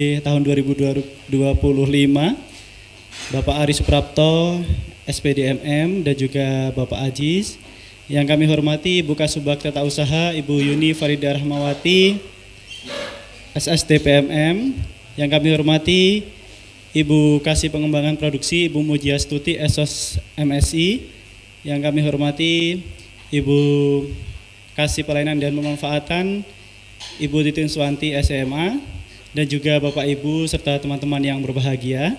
tahun 2025, Bapak Ari Suprapto, SPDMM, dan juga Bapak Aziz. Yang kami hormati Ibu Kasubag Tata Usaha, Ibu Yuni Farida Rahmawati, SSDPMM. Yang kami hormati Ibu Kasih Pengembangan Produksi, Ibu Mujiastuti, SOS MSI. Yang kami hormati Ibu Kasih Pelayanan dan Pemanfaatan, Ibu Titin Suwanti, SMA. Dan juga Bapak Ibu serta teman-teman yang berbahagia.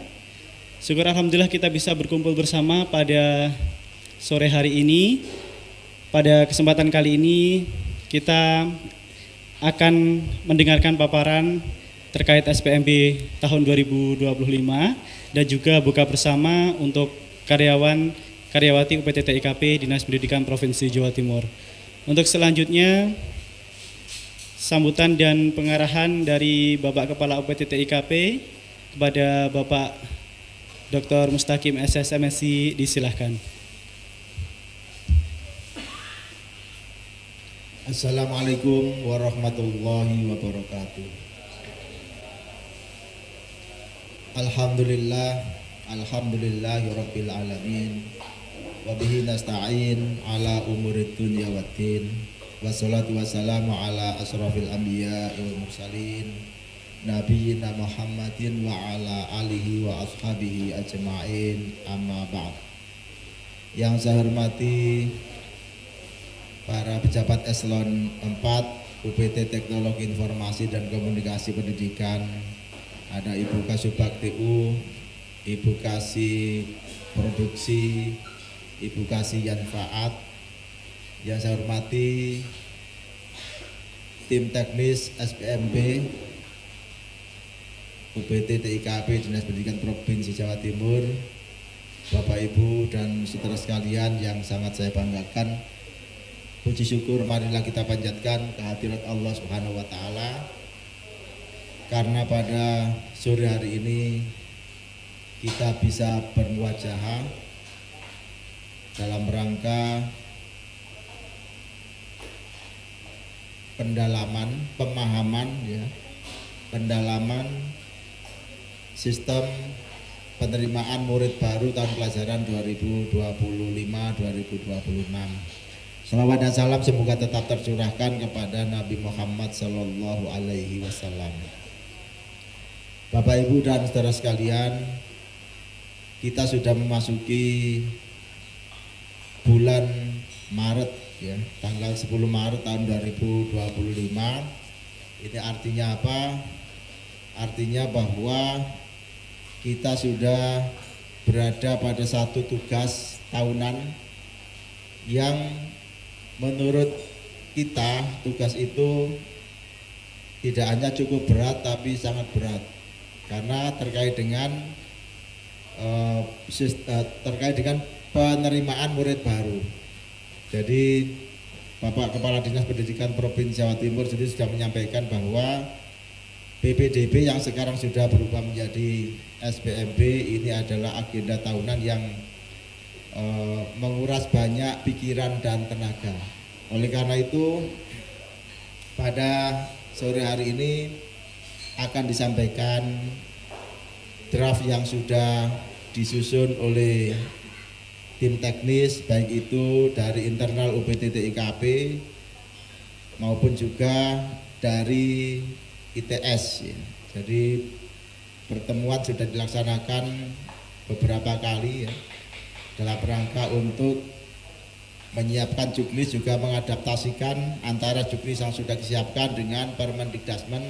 Syukur alhamdulillah kita bisa berkumpul bersama pada sore hari ini. Pada kesempatan kali ini kita akan mendengarkan paparan terkait SPMB tahun 2025 dan juga buka bersama untuk karyawati UPT TIKP Dinas Pendidikan Provinsi Jawa Timur. Untuk selanjutnya sambutan dan pengarahan dari Bapak Kepala UPT TIKP kepada Bapak Dr. Mustaqim SSMSI, disilahkan. Assalamualaikum warahmatullahi wabarakatuh. Alhamdulillahirabbil alamin. Wa bihi nasta'in ala umurid dunya waddin. Wassalatu wassalamu ala asrafil anbiya wal mursalin nabiyina Muhammadin wa ala alihi wa ashabihi ajma'in, amma ba'd. Yang saya hormati para pejabat eselon 4 UPT Teknologi Informasi dan Komunikasi Pendidikan, ada Ibu Kasubag TU, Ibu Kasih Produksi, Ibu Kasih Yanfaat. Yang saya hormati tim teknis SPMB UPT TIKP Dinas Pendidikan Provinsi Jawa Timur, Bapak Ibu dan saudara sekalian yang sangat saya banggakan. Puji syukur marilah kita panjatkan kehadirat Allah Subhanahu wa taala, karena pada sore hari ini kita bisa bermuajahah dalam rangka pendalaman sistem penerimaan murid baru tahun pelajaran 2025-2026. Salawat dan salam semoga tetap tercurahkan kepada Nabi Muhammad Sallallahu Alaihi Wasallam. Bapak Ibu dan saudara sekalian, kita sudah memasuki bulan Maret, ya, tanggal 10 Maret tahun 2025. Ini artinya apa? Artinya bahwa kita sudah berada pada satu tugas tahunan yang menurut kita tugas itu tidak hanya cukup berat tapi sangat berat, karena terkait dengan penerimaan murid baru. Jadi Bapak Kepala Dinas Pendidikan Provinsi Jawa Timur sudah menyampaikan bahwa PPDB yang sekarang sudah berubah menjadi SPMB ini adalah agenda tahunan yang menguras banyak pikiran dan tenaga. Oleh karena itu pada sore hari ini akan disampaikan draft yang sudah disusun oleh tim teknis, baik itu dari internal UPT TIKP maupun juga dari ITS, ya. Jadi pertemuan sudah dilaksanakan beberapa kali, ya, dalam rangka untuk menyiapkan juknis, juga mengadaptasikan antara juknis yang sudah disiapkan dengan Permendikdasmen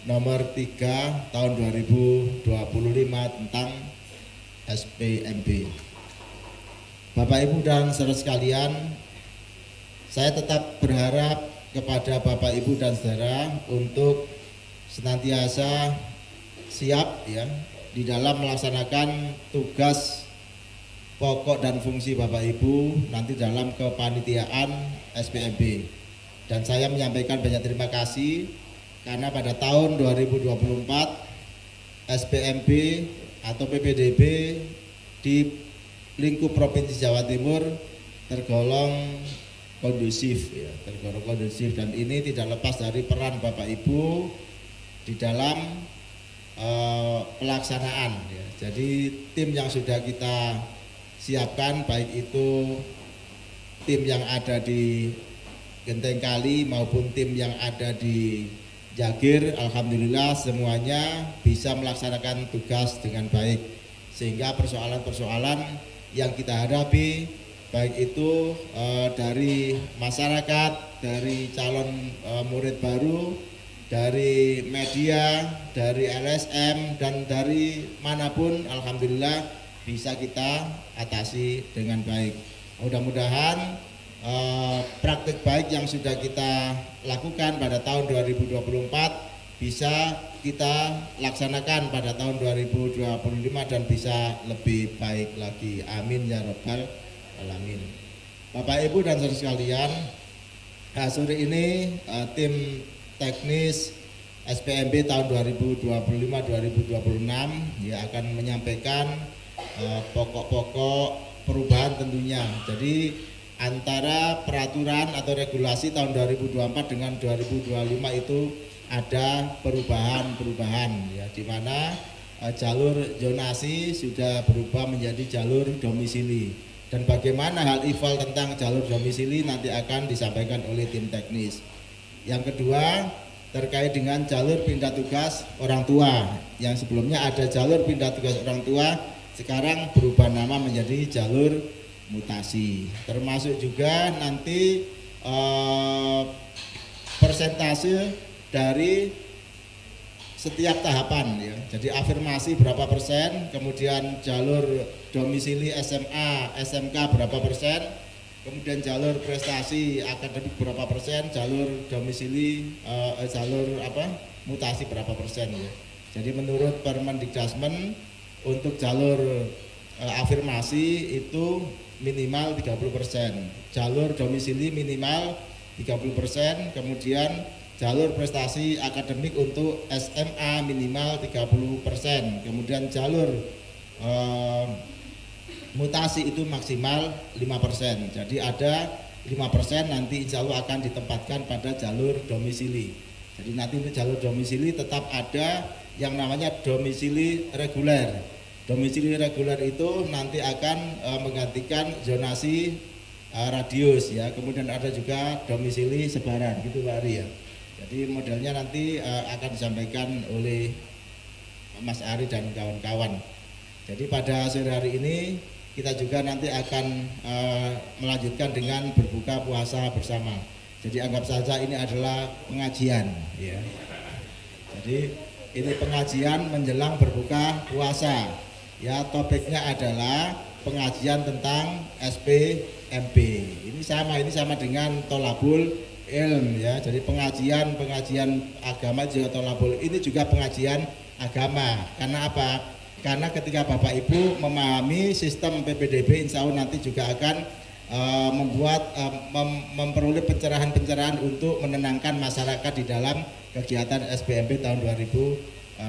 nomor 3 tahun 2025 tentang SPMB. Bapak Ibu dan saudara sekalian, saya tetap berharap kepada Bapak Ibu dan saudara untuk senantiasa siap, ya, di dalam melaksanakan tugas pokok dan fungsi Bapak Ibu nanti dalam kepanitiaan SPMB. Dan saya menyampaikan banyak terima kasih karena pada tahun 2024 SPMB atau PPDB di lingkup Provinsi Jawa Timur tergolong kondusif, ya, dan ini tidak lepas dari peran Bapak Ibu di dalam pelaksanaan ya. Jadi tim yang sudah kita siapkan baik itu tim yang ada di Genteng Kali maupun tim yang ada di Jagir, alhamdulillah semuanya bisa melaksanakan tugas dengan baik, sehingga persoalan-persoalan yang kita hadapi baik itu dari masyarakat, dari calon murid baru, dari media, dari LSM dan dari manapun, alhamdulillah bisa kita atasi dengan baik. Mudah-mudahan praktik baik yang sudah kita lakukan pada tahun 2024 bisa kita laksanakan pada tahun 2025 dan bisa lebih baik lagi. Amin ya rabbal alamin. Bapak Ibu dan saudara sekalian, sore ini tim teknis SPMB tahun 2025-2026 ya akan menyampaikan pokok-pokok perubahan tentunya. Jadi antara peraturan atau regulasi tahun 2024 dengan 2025 itu ada perubahan-perubahan ya, di mana jalur zonasi sudah berubah menjadi jalur domisili, dan bagaimana hal ihwal tentang jalur domisili nanti akan disampaikan oleh tim teknis. Yang kedua terkait dengan jalur pindah tugas orang tua, yang sebelumnya ada jalur pindah tugas orang tua, sekarang berubah nama menjadi jalur mutasi, termasuk juga nanti persentase dari setiap tahapan ya. Jadi afirmasi berapa persen, kemudian jalur domisili SMA, SMK berapa persen, kemudian jalur prestasi akademik berapa persen, jalur domisili mutasi berapa persen ya. Jadi menurut Permendikdasmen untuk jalur afirmasi itu minimal 30%, jalur domisili minimal 30%, kemudian jalur prestasi akademik untuk SMA minimal 30%, kemudian jalur mutasi itu maksimal 5%. Jadi ada 5% nanti insya Allah akan ditempatkan pada jalur domisili. Jadi nanti untuk jalur domisili tetap ada yang namanya domisili reguler. Domisili reguler itu nanti akan menggantikan zonasi radius ya. Kemudian ada juga domisili sebaran gitu Pak Ari ya. Jadi modelnya nanti akan disampaikan oleh Mas Ari dan kawan-kawan. Jadi pada sore hari ini kita juga nanti akan melanjutkan dengan berbuka puasa bersama. Jadi anggap saja ini adalah pengajian ya. Jadi ini pengajian menjelang berbuka puasa. Ya, topiknya adalah pengajian tentang SPMB. Ini sama dengan tolabul ilm ya. Jadi pengajian agama juga tolabul. Ini juga pengajian agama. Karena apa? Karena ketika Bapak Ibu memahami sistem PPDB, insya Allah nanti juga akan memperoleh pencerahan-pencerahan untuk menenangkan masyarakat di dalam kegiatan SPMB tahun 2025.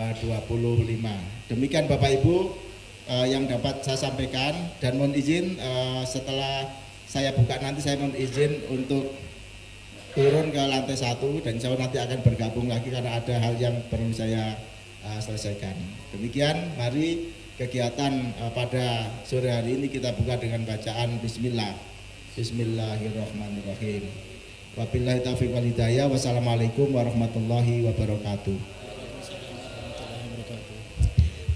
Demikian Bapak Ibu yang dapat saya sampaikan, dan mohon izin setelah saya buka nanti saya mohon izin untuk turun ke lantai 1 dan insya Allah nanti akan bergabung lagi karena ada hal yang perlu saya selesaikan. Demikian, mari kegiatan pada sore hari ini kita buka dengan bacaan Bismillah. Bismillahirrahmanirrahim. Wabillahi taufiq wal hidayah. Wassalamualaikum warahmatullahi wabarakatuh.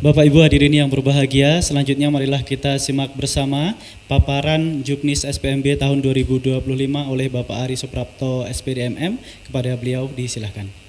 Bapak Ibu hadirin yang berbahagia, selanjutnya marilah kita simak bersama paparan Juknis SPMB tahun 2025 oleh Bapak Ari Suprapto SPDMM. Kepada beliau disilahkan.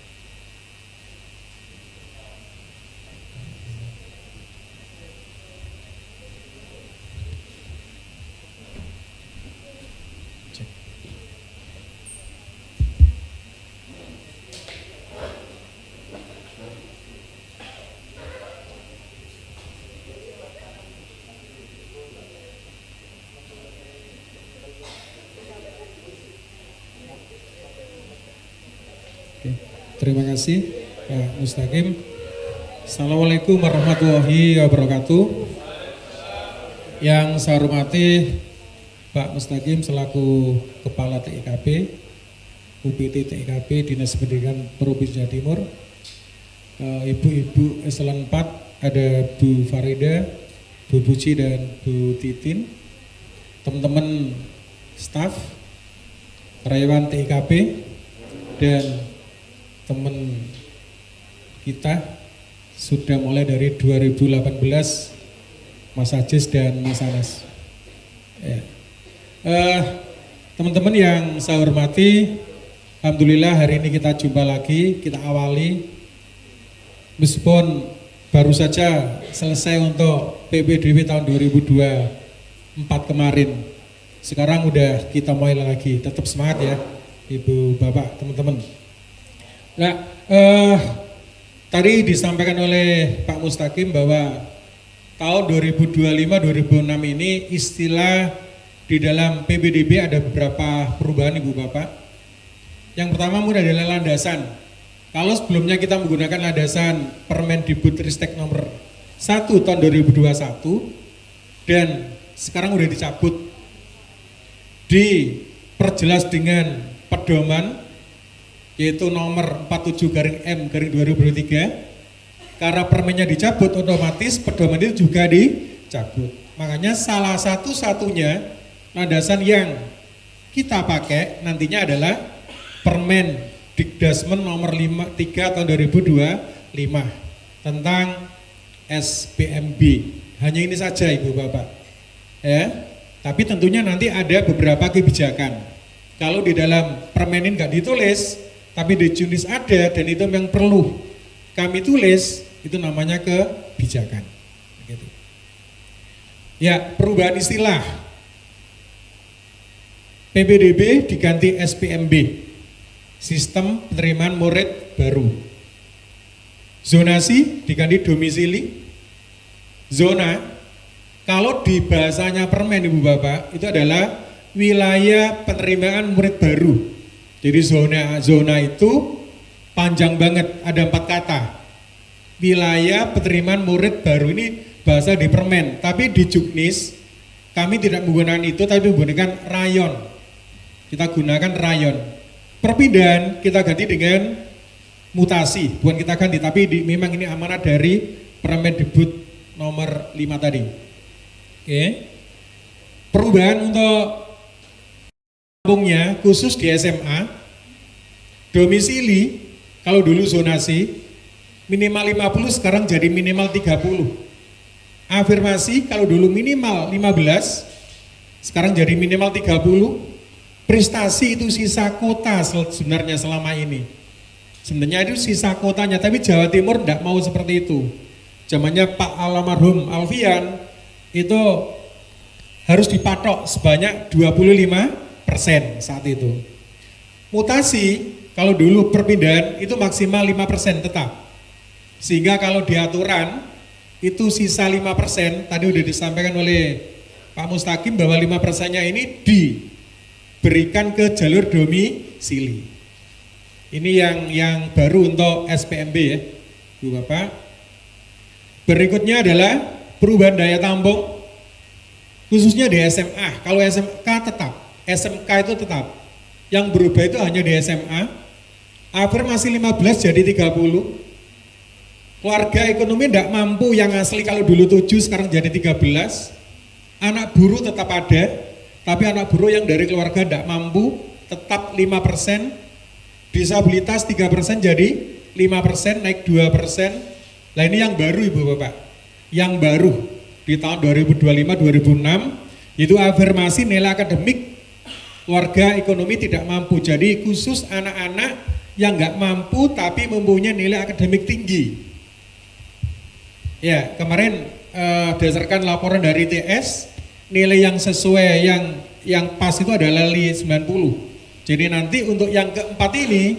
Terima kasih Pak Mustaqim. Assalamualaikum warahmatullahi wabarakatuh. Yang saya hormati Pak Mustaqim selaku Kepala TIKP, UPT TIKP Dinas Pendidikan Provinsi Jawa Timur, Ibu-ibu Eselon 4 ada Bu Farida, Bu Puji dan Bu Titin, teman-teman staf, karyawan TIKP, dan teman kita sudah mulai dari 2018, Mas Ajis dan Mas Anas. Ya. Teman-teman yang saya hormati, alhamdulillah hari ini kita jumpa lagi, kita awali meskipun baru saja selesai untuk PPDB tahun 2024 kemarin. Sekarang udah kita mulai lagi, tetap semangat ya Ibu Bapak, teman-teman. Nah, tadi disampaikan oleh Pak Mustaqim bahwa tahun 2025-2026 ini istilah di dalam PPDB ada beberapa perubahan Ibu Bapak. Yang pertama mungkin adalah landasan. Kalau sebelumnya kita menggunakan landasan Permendikbudristek nomor 1 tahun 2021 dan sekarang udah dicabut, diperjelas dengan pedoman yaitu nomor 47/M/2023. Karena permennya dicabut, otomatis pedoman itu juga dicabut. Makanya salah satu-satunya landasan yang kita pakai nantinya adalah Permen Dikdasmen nomor 3 tahun 2025 tentang SPMB. Hanya ini saja Ibu Bapak. Ya. Tapi tentunya nanti ada beberapa kebijakan. Kalau di dalam permen ini nggak ditulis, tapi di Junis ada dan itu yang perlu kami tulis, itu namanya kebijakan. Gitu. Ya, perubahan istilah. PPDB diganti SPMB, Sistem Penerimaan Murid Baru. Zonasi diganti domisili. Zona, kalau di bahasanya permen Ibu Bapak, itu adalah wilayah penerimaan murid baru. Jadi zona itu panjang banget, ada 4 kata. Wilayah penerimaan murid baru ini bahasa di permen, tapi di Juknis kami tidak menggunakan itu, tapi menggunakan rayon. Kita gunakan rayon. Perpindahan kita ganti dengan mutasi, bukan kita ganti, tapi memang ini amanat dari Permendikbud nomor 5 tadi. Oke. Perubahan untuk kampungnya khusus di SMA, domisili kalau dulu zonasi minimal 50 sekarang jadi minimal 30. Afirmasi kalau dulu minimal 15 sekarang jadi minimal 30. Prestasi itu sisa kota sebenarnya selama ini. Sebenarnya itu sisa kotanya, tapi Jawa Timur tidak mau seperti itu. Zamannya Pak Almarhum Alfian itu harus dipatok sebanyak 25% saat itu. Mutasi kalau dulu perpindahan itu maksimal 5% tetap. Sehingga kalau di aturan itu sisa 5%, tadi udah disampaikan oleh Pak Mustaqim bahwa 5%-nya ini diberikan ke jalur domisili. Ini yang baru untuk SPMB ya, Bu Bapak. Berikutnya adalah perubahan daya tampung khususnya di SMA. Kalau SMK tetap, SMK itu tetap. Yang berubah itu hanya di SMA. Afirmasi 15 jadi 30. Keluarga ekonomi tidak mampu yang asli kalau dulu 7 sekarang jadi 13. Anak buruh tetap ada, tapi anak buruh yang dari keluarga tidak mampu tetap 5%. Disabilitas 3% jadi 5% naik 2%. Nah ini yang baru Ibu Bapak. Yang baru di tahun 2025-2006 itu afirmasi nilai akademik keluarga ekonomi tidak mampu. Jadi khusus anak-anak yang nggak mampu tapi mempunyai nilai akademik tinggi. Ya, kemarin berdasarkan laporan dari TS, nilai yang sesuai yang pas itu adalah 90. Jadi nanti untuk yang keempat ini,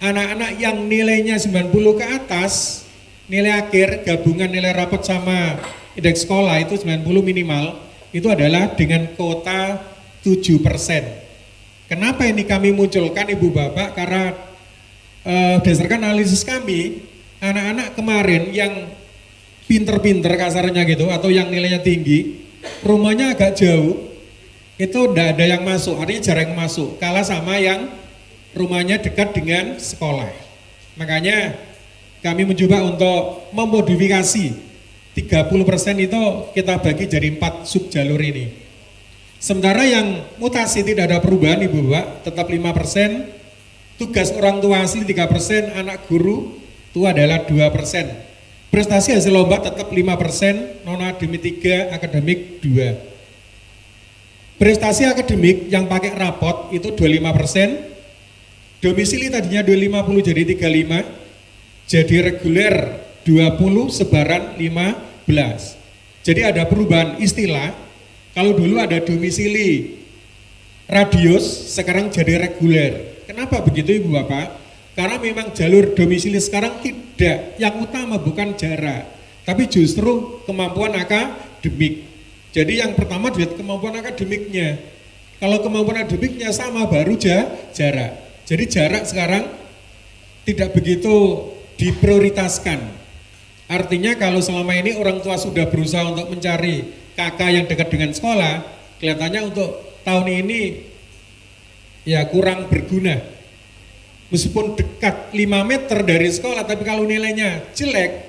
anak-anak yang nilainya 90 ke atas, nilai akhir gabungan nilai rapot sama indeks sekolah itu 90 minimal, itu adalah dengan kuota 7%. Kenapa ini kami munculkan Ibu Bapak? Karena berdasarkan analisis kami, anak-anak kemarin yang pinter-pinter kasarnya gitu atau yang nilainya tinggi, rumahnya agak jauh, itu tidak ada yang masuk, artinya jarang masuk, kalah sama yang rumahnya dekat dengan sekolah. Makanya kami mencoba untuk memodifikasi 30% itu kita bagi jadi 4 sub jalur ini. Sementara yang mutasi tidak ada perubahan Ibu Bapak, tetap 5%, tugas orang tua asli 3%, anak guru itu adalah 2%. Prestasi hasil lomba tetap 5%, non akademik 3, akademik 2. Prestasi akademik yang pakai rapot itu 25%, domisili tadinya 250 jadi 35, jadi reguler 20, sebaran 15. Jadi ada perubahan istilah, kalau dulu ada domisili radius, sekarang jadi reguler. Kenapa begitu Ibu Bapak? Karena memang jalur domisili sekarang tidak, yang utama bukan jarak, tapi justru kemampuan akademik. Jadi yang pertama dilihat kemampuan akademiknya. Kalau kemampuan akademiknya sama baru jarak. Jadi jarak sekarang tidak begitu diprioritaskan. Artinya kalau selama ini orang tua sudah berusaha untuk mencari kakak yang dekat dengan sekolah, kelihatannya untuk tahun ini ya kurang berguna. Meskipun dekat 5 meter dari sekolah, tapi kalau nilainya jelek,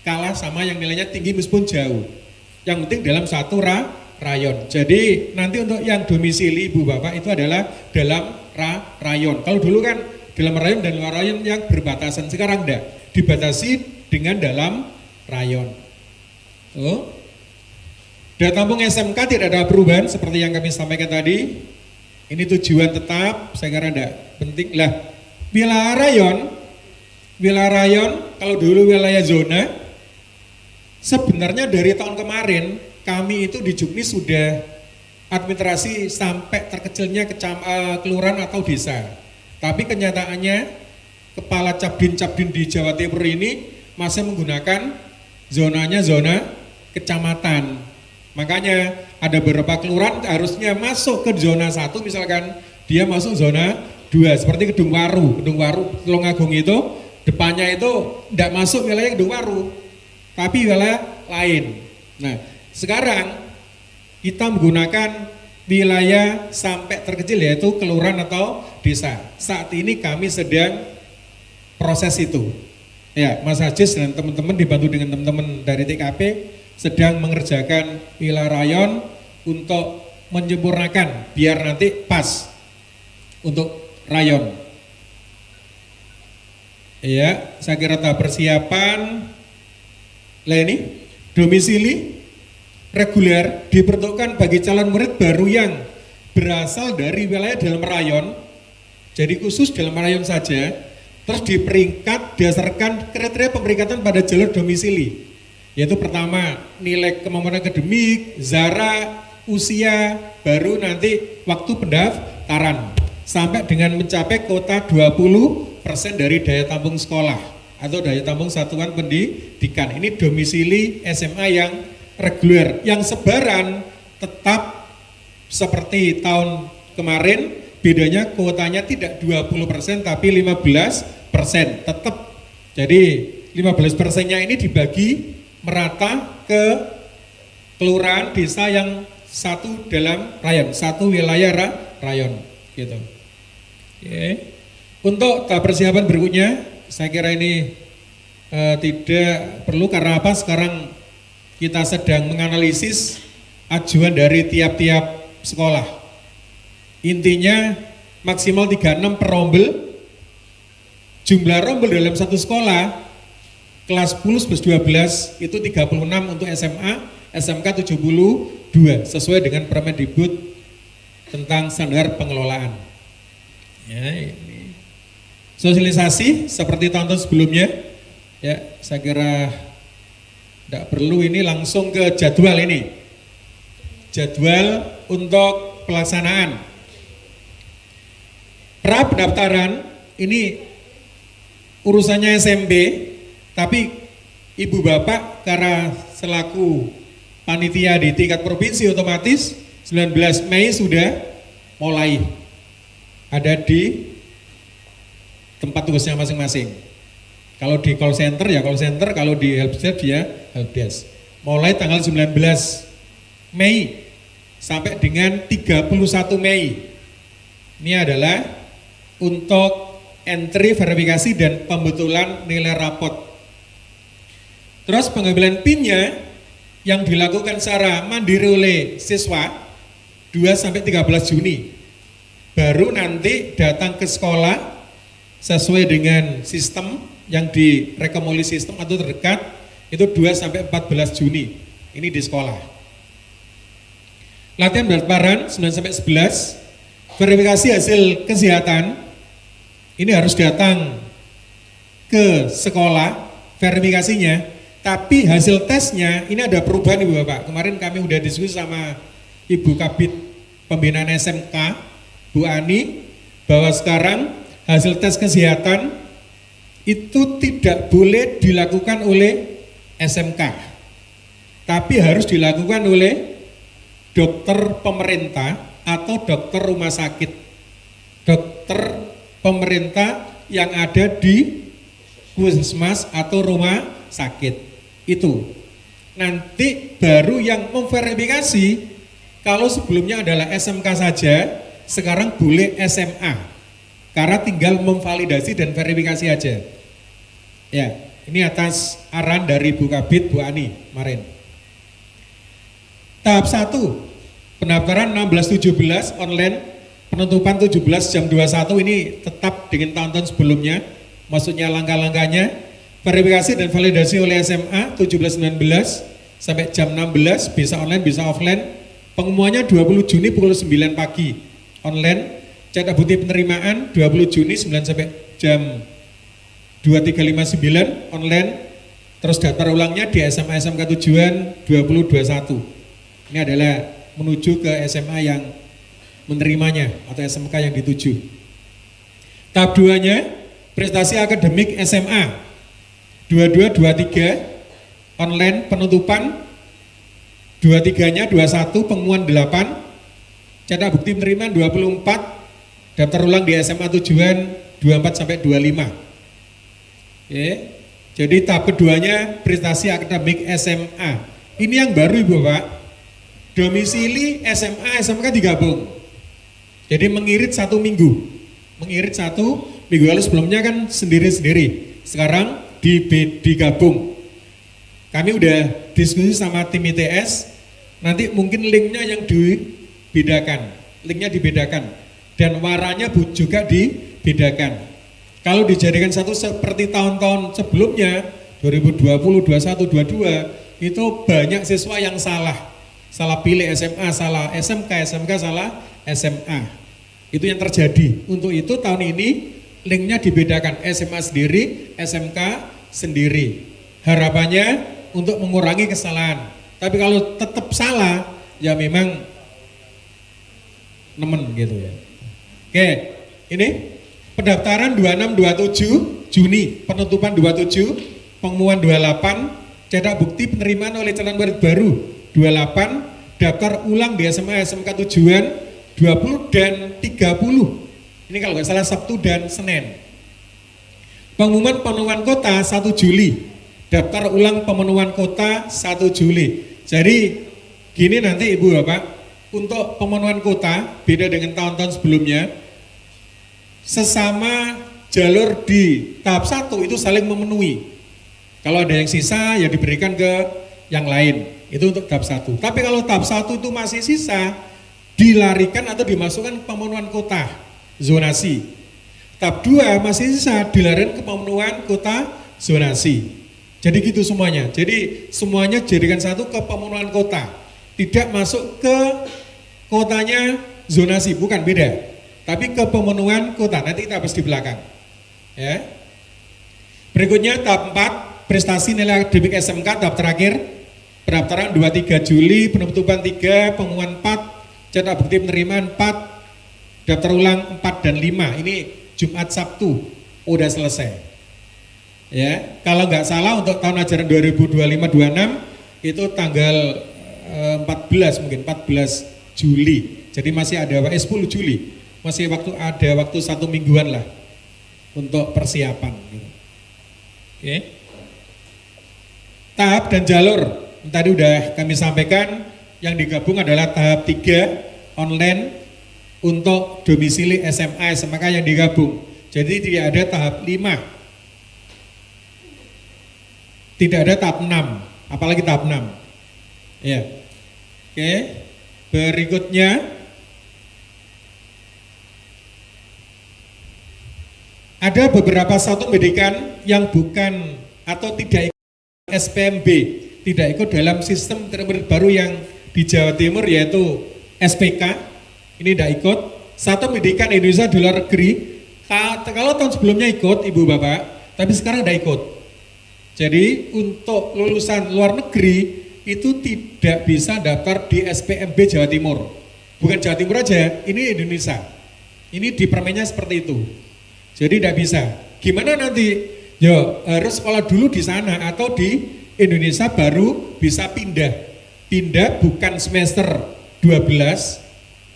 kalah sama yang nilainya tinggi meskipun jauh. Yang penting dalam satu rayon. Jadi nanti untuk yang domisili Ibu Bapak itu adalah dalam rayon. Kalau dulu kan dalam rayon dan luar rayon yang berbatasan, sekarang enggak, dibatasi dengan dalam rayon. Oh. Daya tampung SMK tidak ada perubahan seperti yang kami sampaikan tadi. Ini tujuan tetap, saya kira enggak penting lah. Wilayah rayon, kalau dulu wilayah zona, sebenarnya dari tahun kemarin kami itu di Juknis sudah administrasi sampai terkecilnya kelurahan atau desa. Tapi kenyataannya kepala Cabdin di Jawa Timur ini masih menggunakan zonanya zona kecamatan. Makanya ada beberapa kelurahan harusnya masuk ke zona 1, misalkan dia masuk zona 2 seperti Kedung Waru, Tulungagung itu depannya itu tidak masuk wilayah Kedung Waru, tapi wilayah lain. Nah, sekarang kita menggunakan wilayah sampai terkecil yaitu kelurahan atau desa. Saat ini kami sedang proses itu. Ya, Mas Ajis dan teman-teman dibantu dengan teman-teman dari TKP sedang mengerjakan wilayah rayon untuk menyempurnakan biar nanti pas untuk rayon. Ya, saya kira tahap persiapan. Lah ini domisili reguler diperuntukkan bagi calon murid baru yang berasal dari wilayah dalam rayon, jadi khusus dalam rayon saja, terus diperingkat berdasarkan kriteria pemeringkatan pada jalur domisili, yaitu pertama nilai kemampuan akademik, zara, usia, baru nanti waktu pendaftaran, sampai dengan mencapai kuota 20% dari daya tampung sekolah atau daya tampung satuan pendidikan. Ini domisili SMA yang reguler, yang sebaran tetap seperti tahun kemarin, bedanya kuotanya tidak 20% tapi 15% tetap. Jadi 15%-nya ini dibagi merata ke kelurahan desa yang satu dalam rayon, satu wilayah rayon gitu. Oke. Untuk tahap persiapan berikutnya saya kira ini tidak perlu, karena apa? Sekarang kita sedang menganalisis ajuan dari tiap-tiap sekolah. Intinya maksimal 36 per rombel. Jumlah rombel dalam satu sekolah kelas 10 plus 12 itu 36 untuk SMA, SMK 72 sesuai dengan Permendikbud tentang standar pengelolaan. Ya, ini sosialisasi seperti tahun-tahun sebelumnya. Ya, saya kira tidak perlu, ini langsung ke jadwal ini. Jadwal untuk pelaksanaan. Pra pendaftaran ini urusannya SMP, tapi Ibu Bapak karena selaku panitia di tingkat provinsi otomatis 19 Mei sudah mulai ada di tempat tugasnya masing-masing. Kalau di call center ya call center, kalau di helpdesk ya helpdesk. Mulai tanggal 19 Mei sampai dengan 31 Mei. Ini adalah untuk entry verifikasi dan pembetulan nilai rapot. Terus pengambilan PIN-nya yang dilakukan secara mandiri oleh siswa 2-13 Juni. Baru nanti datang ke sekolah sesuai dengan sistem yang direkomendasi sistem atau terdekat itu 2-14 Juni. Ini di sekolah. Latihan pendaftaran 9-11, verifikasi hasil kesehatan ini harus datang ke sekolah verifikasinya, tapi hasil tesnya ini ada perubahan Ibu Bapak. Kemarin kami udah diskusi sama Ibu Kabid Pembinaan SMK, Bu Ani, bahwa sekarang hasil tes kesehatan itu tidak boleh dilakukan oleh SMK, tapi harus dilakukan oleh dokter pemerintah atau dokter rumah sakit, dokter pemerintah yang ada di puskesmas atau rumah sakit. Itu nanti baru yang memverifikasi. Kalau sebelumnya adalah SMK saja, sekarang boleh SMA karena tinggal memvalidasi dan verifikasi aja. Ya, ini atas arahan dari Bu Kabid, Bu Ani kemarin. Tahap 1, pendaftaran 16-17 online, penutupan 17 jam 21 ini tetap dengan tahun-tahun sebelumnya, maksudnya langkah-langkahnya, verifikasi dan validasi oleh SMA 17-19 sampai jam 16, bisa online, bisa offline. Pengumumannya 20 Juni pukul 9 pagi, online, cetak bukti penerimaan 20 Juni 9 sampai jam 23.59 online, terus daftar ulangnya di SMA SMK tujuan 2021. Ini adalah menuju ke SMA yang menerimanya atau SMK yang dituju. Tahap 2-nya prestasi akademik SMA 22-23 online, penutupan 23-nya 21, pengumuman 8, cetak bukti penerimaan 24, daftar ulang di SMA tujuan 24 sampai 25. Oke. Jadi tahap keduanya prestasi akademik SMA. Ini yang baru Ibu Bapak. Domisili SMA SMK digabung. Jadi mengirit 1 minggu. Mengirit 1 minggu, lalu sebelumnya kan sendiri-sendiri. Sekarang digabung. Kami udah diskusi sama tim ITS, nanti mungkin linknya yang dibedakan, linknya dibedakan, dan warnanya juga dibedakan. Kalau dijadikan satu seperti tahun-tahun sebelumnya, 2020, 21, 22, itu banyak siswa yang salah pilih SMA, salah SMK, SMK salah SMA. Itu yang terjadi. Untuk itu tahun ini linknya dibedakan, SMA sendiri, SMK sendiri. Harapannya untuk mengurangi kesalahan. Tapi kalau tetap salah, ya memang nemen gitu ya. Oke, ini pendaftaran 26-27 Juni, penutupan 27, pengumuman 28, cetak bukti penerimaan oleh calon murid baru 28, daftar ulang di SMA SMK tujuan 20 dan 30. Ini kalau nggak salah Sabtu dan Senin. Pengumuman pemenuhan kota 1 Juli. Daftar ulang pemenuhan kota 1 Juli. Jadi gini nanti Ibu Bapak, untuk pemenuhan kota beda dengan tahun-tahun sebelumnya. Sesama jalur di tahap 1 itu saling memenuhi. Kalau ada yang sisa ya diberikan ke yang lain. Itu untuk tahap 1. Tapi kalau tahap 1 itu masih sisa, dilarikan atau dimasukkan pemenuhan kota zonasi. Tahap 2 masih sisa, dilarikan ke pemenuhan kota zonasi. Jadi gitu semuanya. Jadi semuanya jadikan satu ke pemenuhan kota. Tidak masuk ke kotanya zonasi, bukan, beda. Tapi ke pemenuhan kota. Nanti kita bahas di belakang. Ya. Berikutnya tahap 4, prestasi nilai akademik SMK tahap terakhir. Pendaftaran 23 Juli, penutupan 3, pengumuman 4, cetak bukti penerimaan 4, daftar ulang 4 dan 5. Ini Jumat Sabtu udah selesai. Ya, kalau nggak salah untuk tahun ajaran 2025-26 itu tanggal 14 mungkin 14 Juli. Jadi masih ada 10 Juli. Masih ada waktu 1 mingguan lah untuk persiapan gitu. Oke. Tahap dan jalur tadi udah kami sampaikan, yang digabung adalah tahap 3 online untuk domisili SMA SMK yang digabung. Jadi tidak ada tahap 5. Tidak ada tahap 6, apalagi tahap 6. Ya. Oke. Berikutnya ada beberapa satuan pendidikan yang bukan atau tidak ikut SPMB, tidak ikut dalam sistem terbaru yang di Jawa Timur yaitu SPK. Ini tidak ikut. Satuan pendidikan Indonesia di luar negeri, kalau tahun sebelumnya ikut Ibu Bapak, tapi sekarang tidak ikut. Jadi untuk lulusan luar negeri itu tidak bisa daftar di SPMB Jawa Timur. Bukan Jawa Timur aja, ini Indonesia. Ini di permennya seperti itu. Jadi tidak bisa. Gimana nanti? Yo, harus sekolah dulu di sana atau di Indonesia baru bisa pindah. Pindah bukan semester 12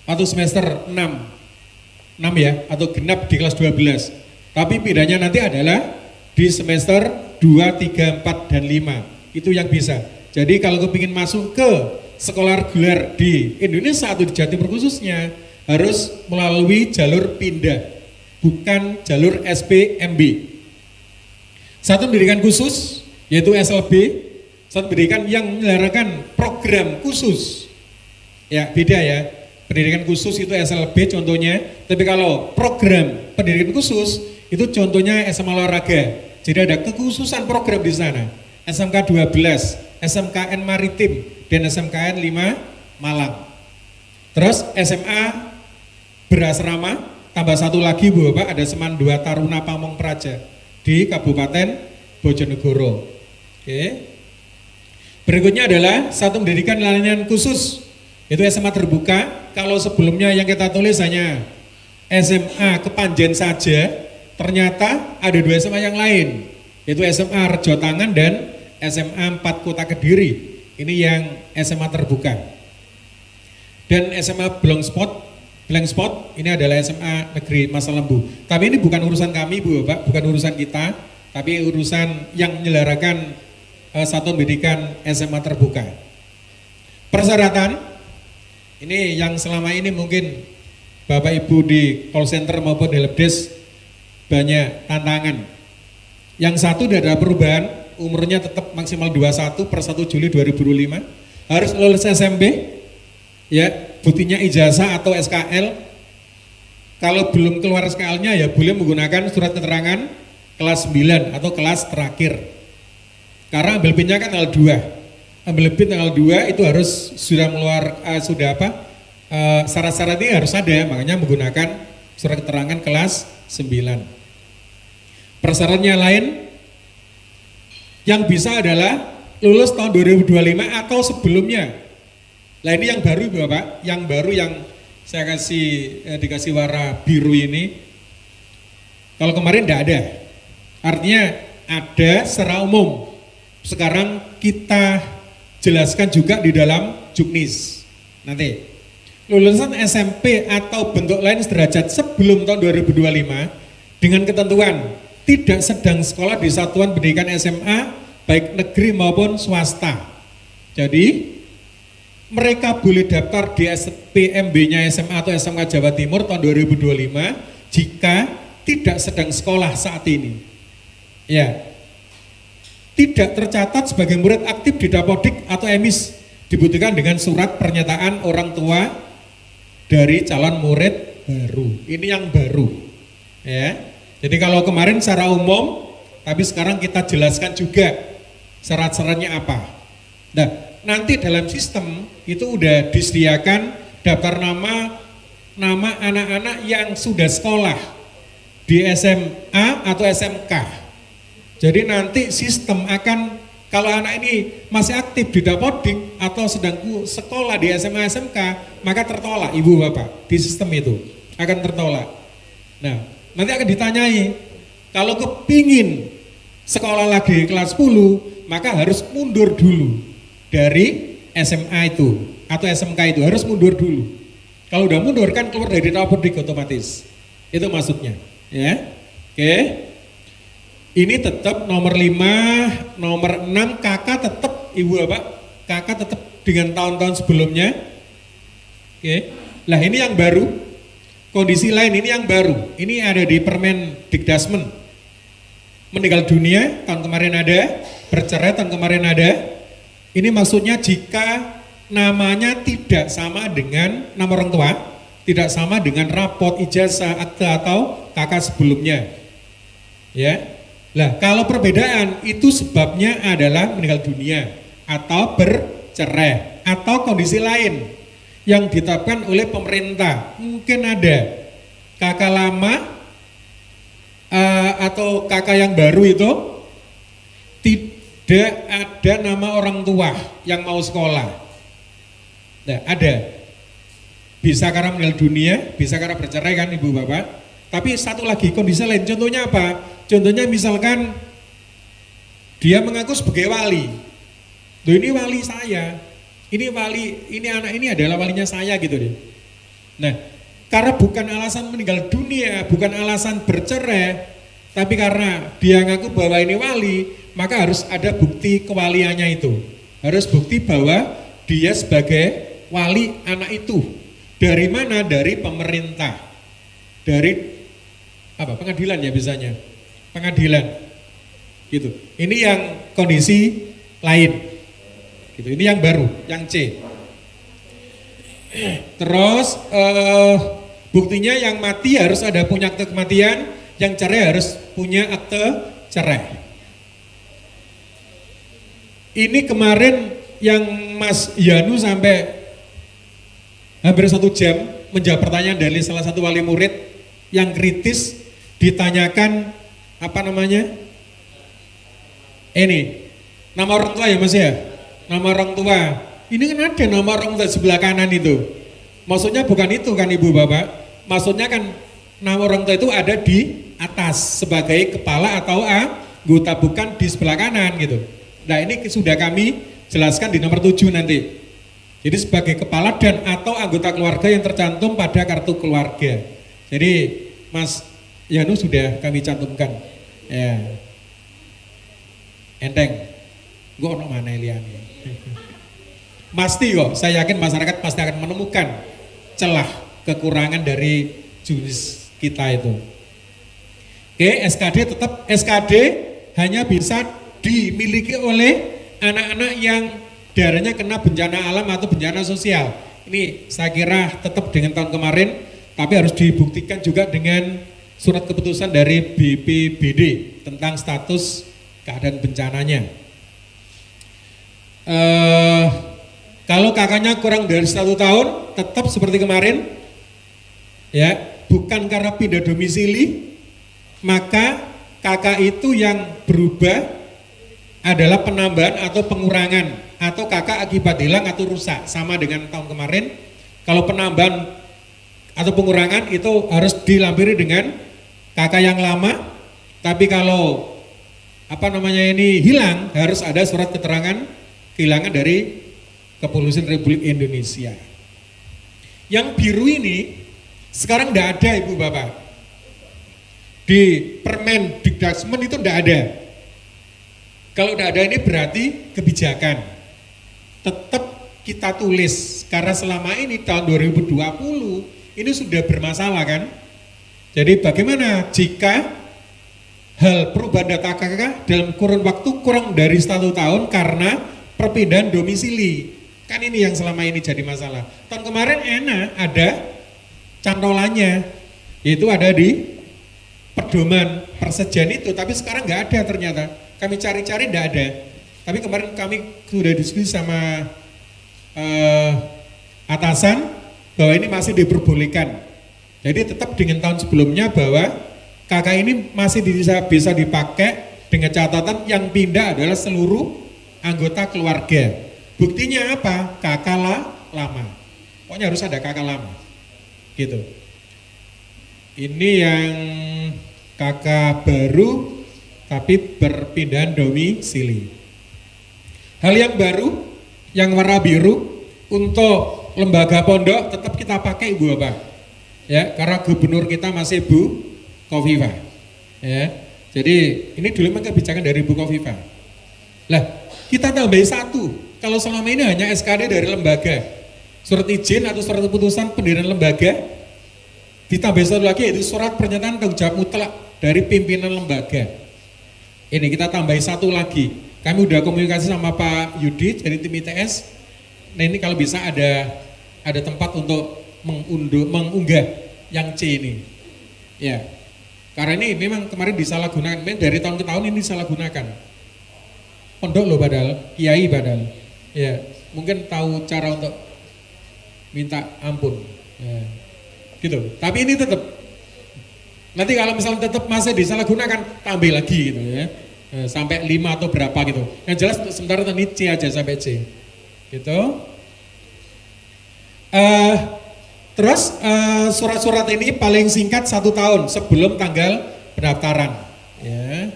atau semester 6 ya, atau genap di kelas 12. Tapi pindahnya nanti adalah di semester 2, 3, 4, dan 5. Itu yang bisa. Jadi kalau kepingin masuk ke sekolah reguler di Indonesia atau di Jawa Timur khususnya, harus melalui jalur pindah, bukan jalur SPMB. Satu pendidikan khusus, yaitu SLB, satu pendidikan yang menyelenggarakan program khusus. Ya, beda ya. Pendidikan khusus itu SLB contohnya, tapi kalau program pendidikan khusus itu contohnya SMA olahraga. Jadi ada kekhususan program di sana. SMK 12, SMKN Maritim, dan SMKN 5 Malang. Terus SMA berasrama, tambah satu lagi Bu Bapak, ada Seman 2 Taruna Pamong Praja di Kabupaten Bojonegoro. Oke. Berikutnya adalah satu pendidikan layanan khusus, itu SMA terbuka. Kalau sebelumnya yang kita tulis hanya SMA Kepanjen saja, ternyata ada 2 SMA yang lain, yaitu SMA Rejo Tangan dan SMA 4 Kota Kediri. Ini yang SMA terbuka. Dan SMA Blank Spot ini adalah SMA Negeri Masa Lembu. Tapi ini bukan urusan kami Bu Bapak, bukan urusan kita, tapi urusan yang menyelenggarakan satuan pendidikan SMA terbuka. Persyaratan ini yang selama ini mungkin Bapak Ibu di call center maupun di helpdesk banyak tantangan. Yang satu tidak ada perubahan, umurnya tetap maksimal 21 per 1 Juli 2025, harus lulus SMP, ya, buktinya ijazah atau SKL. Kalau belum keluar SKL-nya ya boleh menggunakan surat keterangan kelas 9 atau kelas terakhir. Karena ambil PIN-nya kan tanggal 2. Ambil PIN tanggal 2 itu harus sudah syarat-syaratnya harus ada, makanya menggunakan surat keterangan kelas 9. Persyaratannya lain, yang bisa adalah lulus tahun 2025 atau sebelumnya. Nah ini yang baru Bapak, yang baru yang saya dikasih warna biru ini. Kalau kemarin tidak ada, artinya ada secara umum. Sekarang kita jelaskan juga di dalam Juknis. Nanti lulusan SMP atau bentuk lain sederajat sebelum tahun 2025 dengan ketentuan tidak sedang sekolah di satuan pendidikan SMA baik negeri maupun swasta. Jadi mereka boleh daftar di SPMB-nya SMA atau SMK Jawa Timur tahun 2025 jika tidak sedang sekolah saat ini. Ya, tidak tercatat sebagai murid aktif di Dapodik atau EMIS, dibutuhkan dengan surat pernyataan orang tua dari calon murid baru. Ini yang baru. Ya. Jadi kalau kemarin secara umum, tapi sekarang kita jelaskan juga syarat-syaratnya apa. Nah, nanti dalam sistem itu udah disediakan daftar nama anak-anak yang sudah sekolah di SMA atau SMK. Jadi nanti sistem akan, kalau anak ini masih aktif di Dapodik atau sedang sekolah di SMA SMK, maka tertolak Ibu Bapak di sistem itu akan tertolak. Nah, nanti akan ditanyai, kalau kepingin sekolah lagi kelas 10, maka harus mundur dulu dari SMA itu atau SMK itu, harus mundur dulu. Kalau udah mundur kan keluar dari Dapodik otomatis. Itu maksudnya, ya. Oke. Ini tetap nomor 5, nomor 6 kakak tetap Ibu Bapak, kakak tetap dengan tahun-tahun sebelumnya. Oke. Lah ini yang baru. Kondisi lain ini yang baru, ini ada di Permen Dikdasmen. Meninggal dunia tahun kemarin ada, bercerai tahun kemarin ada. Ini maksudnya jika namanya tidak sama dengan nama orang tua, tidak sama dengan raport ijazah, akte atau kakak sebelumnya. Ya. Lah, kalau perbedaan itu sebabnya adalah meninggal dunia atau bercerai atau kondisi lain yang ditetapkan oleh pemerintah. Mungkin ada kakak lama atau kakak yang baru itu tidak ada nama orang tua yang mau sekolah. Nah, ada. Bisa karena meninggal dunia, bisa karena bercerai kan ibu bapak. Tapi satu lagi kondisi lain, contohnya apa? Contohnya misalkan dia mengaku sebagai wali. Loh, ini wali saya, ini wali, ini anak ini adalah walinya saya gitu deh. Nah, karena bukan alasan meninggal dunia, bukan alasan bercerai, tapi karena dia ngaku bahwa ini wali, maka harus ada bukti kewaliannya itu. Harus bukti bahwa dia sebagai wali anak itu. Dari mana? Dari pemerintah. Dari apa? Pengadilan ya biasanya. Pengadilan. Gitu. Ini yang kondisi lain. Gitu. Ini yang baru, yang C. Terus buktinya yang mati harus ada punya akte kematian, yang cerai harus punya akte cerai. Ini kemarin yang Mas Yanu sampai hampir 1 jam menjawab pertanyaan dari salah satu wali murid yang kritis, ditanyakan apa namanya? Ini nama orang tua ya Mas ya? Nama orang tua. Ini kan ada nama orang tua sebelah kanan itu. Maksudnya bukan itu kan ibu bapak. Maksudnya kan nama orang tua itu ada di atas sebagai kepala atau anggota, bukan di sebelah kanan gitu. Nah ini sudah kami jelaskan di nomor 7 nanti. Jadi sebagai kepala dan atau anggota keluarga yang tercantum pada kartu keluarga. Jadi Mas Yanu sudah kami cantumkan. Ya. Enteng. Gue ono mana liane. Pasti kok, saya yakin masyarakat pasti akan menemukan celah kekurangan dari juris kita itu. Oke, SKD tetap SKD hanya bisa dimiliki oleh anak-anak yang daerahnya kena bencana alam atau bencana sosial. Ini saya kira tetap dengan tahun kemarin, tapi harus dibuktikan juga dengan surat keputusan dari BPBD tentang status keadaan bencananya. Kalau kakaknya kurang dari 1 tahun, tetap seperti kemarin, ya, bukan karena pindah domisili, maka kakak itu yang berubah adalah penambahan atau pengurangan, atau kakak akibat hilang atau rusak, sama dengan tahun kemarin. Kalau penambahan atau pengurangan itu harus dilampiri dengan kakak yang lama, tapi kalau ini hilang, harus ada surat keterangan kehilangan dari Kepolisian Republik Indonesia. Yang biru ini sekarang tidak ada ibu bapak. Di Permen Dikdasmen itu tidak ada. Kalau tidak ada ini berarti kebijakan. Tetap kita tulis karena selama ini tahun 2020 ini sudah bermasalah kan. Jadi bagaimana jika hal perubahan data KK dalam kurun waktu kurang dari 1 tahun karena perpindahan domisili. Kan ini yang selama ini jadi masalah. Tahun kemarin enak ada cantolannya, yaitu ada di pedoman persejian itu, tapi sekarang nggak ada ternyata. Kami cari-cari nggak ada. Tapi kemarin kami sudah diskusi sama atasan bahwa ini masih diperbolehkan. Jadi tetap dengan tahun sebelumnya bahwa kakak ini masih bisa dipakai dengan catatan yang pindah adalah seluruh anggota keluarga. Buktinya apa? Kakak lama. Pokoknya harus ada kakak lama. Gitu. Ini yang kakak baru tapi berpindahan domisili. Hal yang baru yang warna biru untuk lembaga pondok tetap kita pakai Ibu Bapak. Ya, karena gubernur kita masih Bu Khofifah. Ya. Jadi ini dulu memang kebijakan dari Bu Khofifah. Lah, kita tambahin 1. Kalau selama ini hanya SKD dari lembaga, surat izin atau surat keputusan pendirian lembaga, Ditambah satu lagi yaitu surat pernyataan tanggung jawab mutlak dari pimpinan lembaga. Ini kita tambahi satu lagi. Kami udah komunikasi sama Pak Yudi dari tim ITS. Nah ini kalau bisa ada tempat untuk mengunggah yang C ini. Ya. Karena ini memang kemarin disalahgunakan, dari tahun ke tahun ini disalahgunakan. Pondok loh padahal, kiai padahal. Ya, mungkin tahu cara untuk minta ampun. Ya. Gitu. Tapi ini tetap nanti kalau misalnya tetap masih disalahgunakan, tambah lagi gitu ya. Sampai 5 atau berapa gitu. Yang jelas untuk sementara tadi C aja sampai C. Gitu. Terus surat-surat ini paling singkat 1 tahun sebelum tanggal pendaftaran. Ya.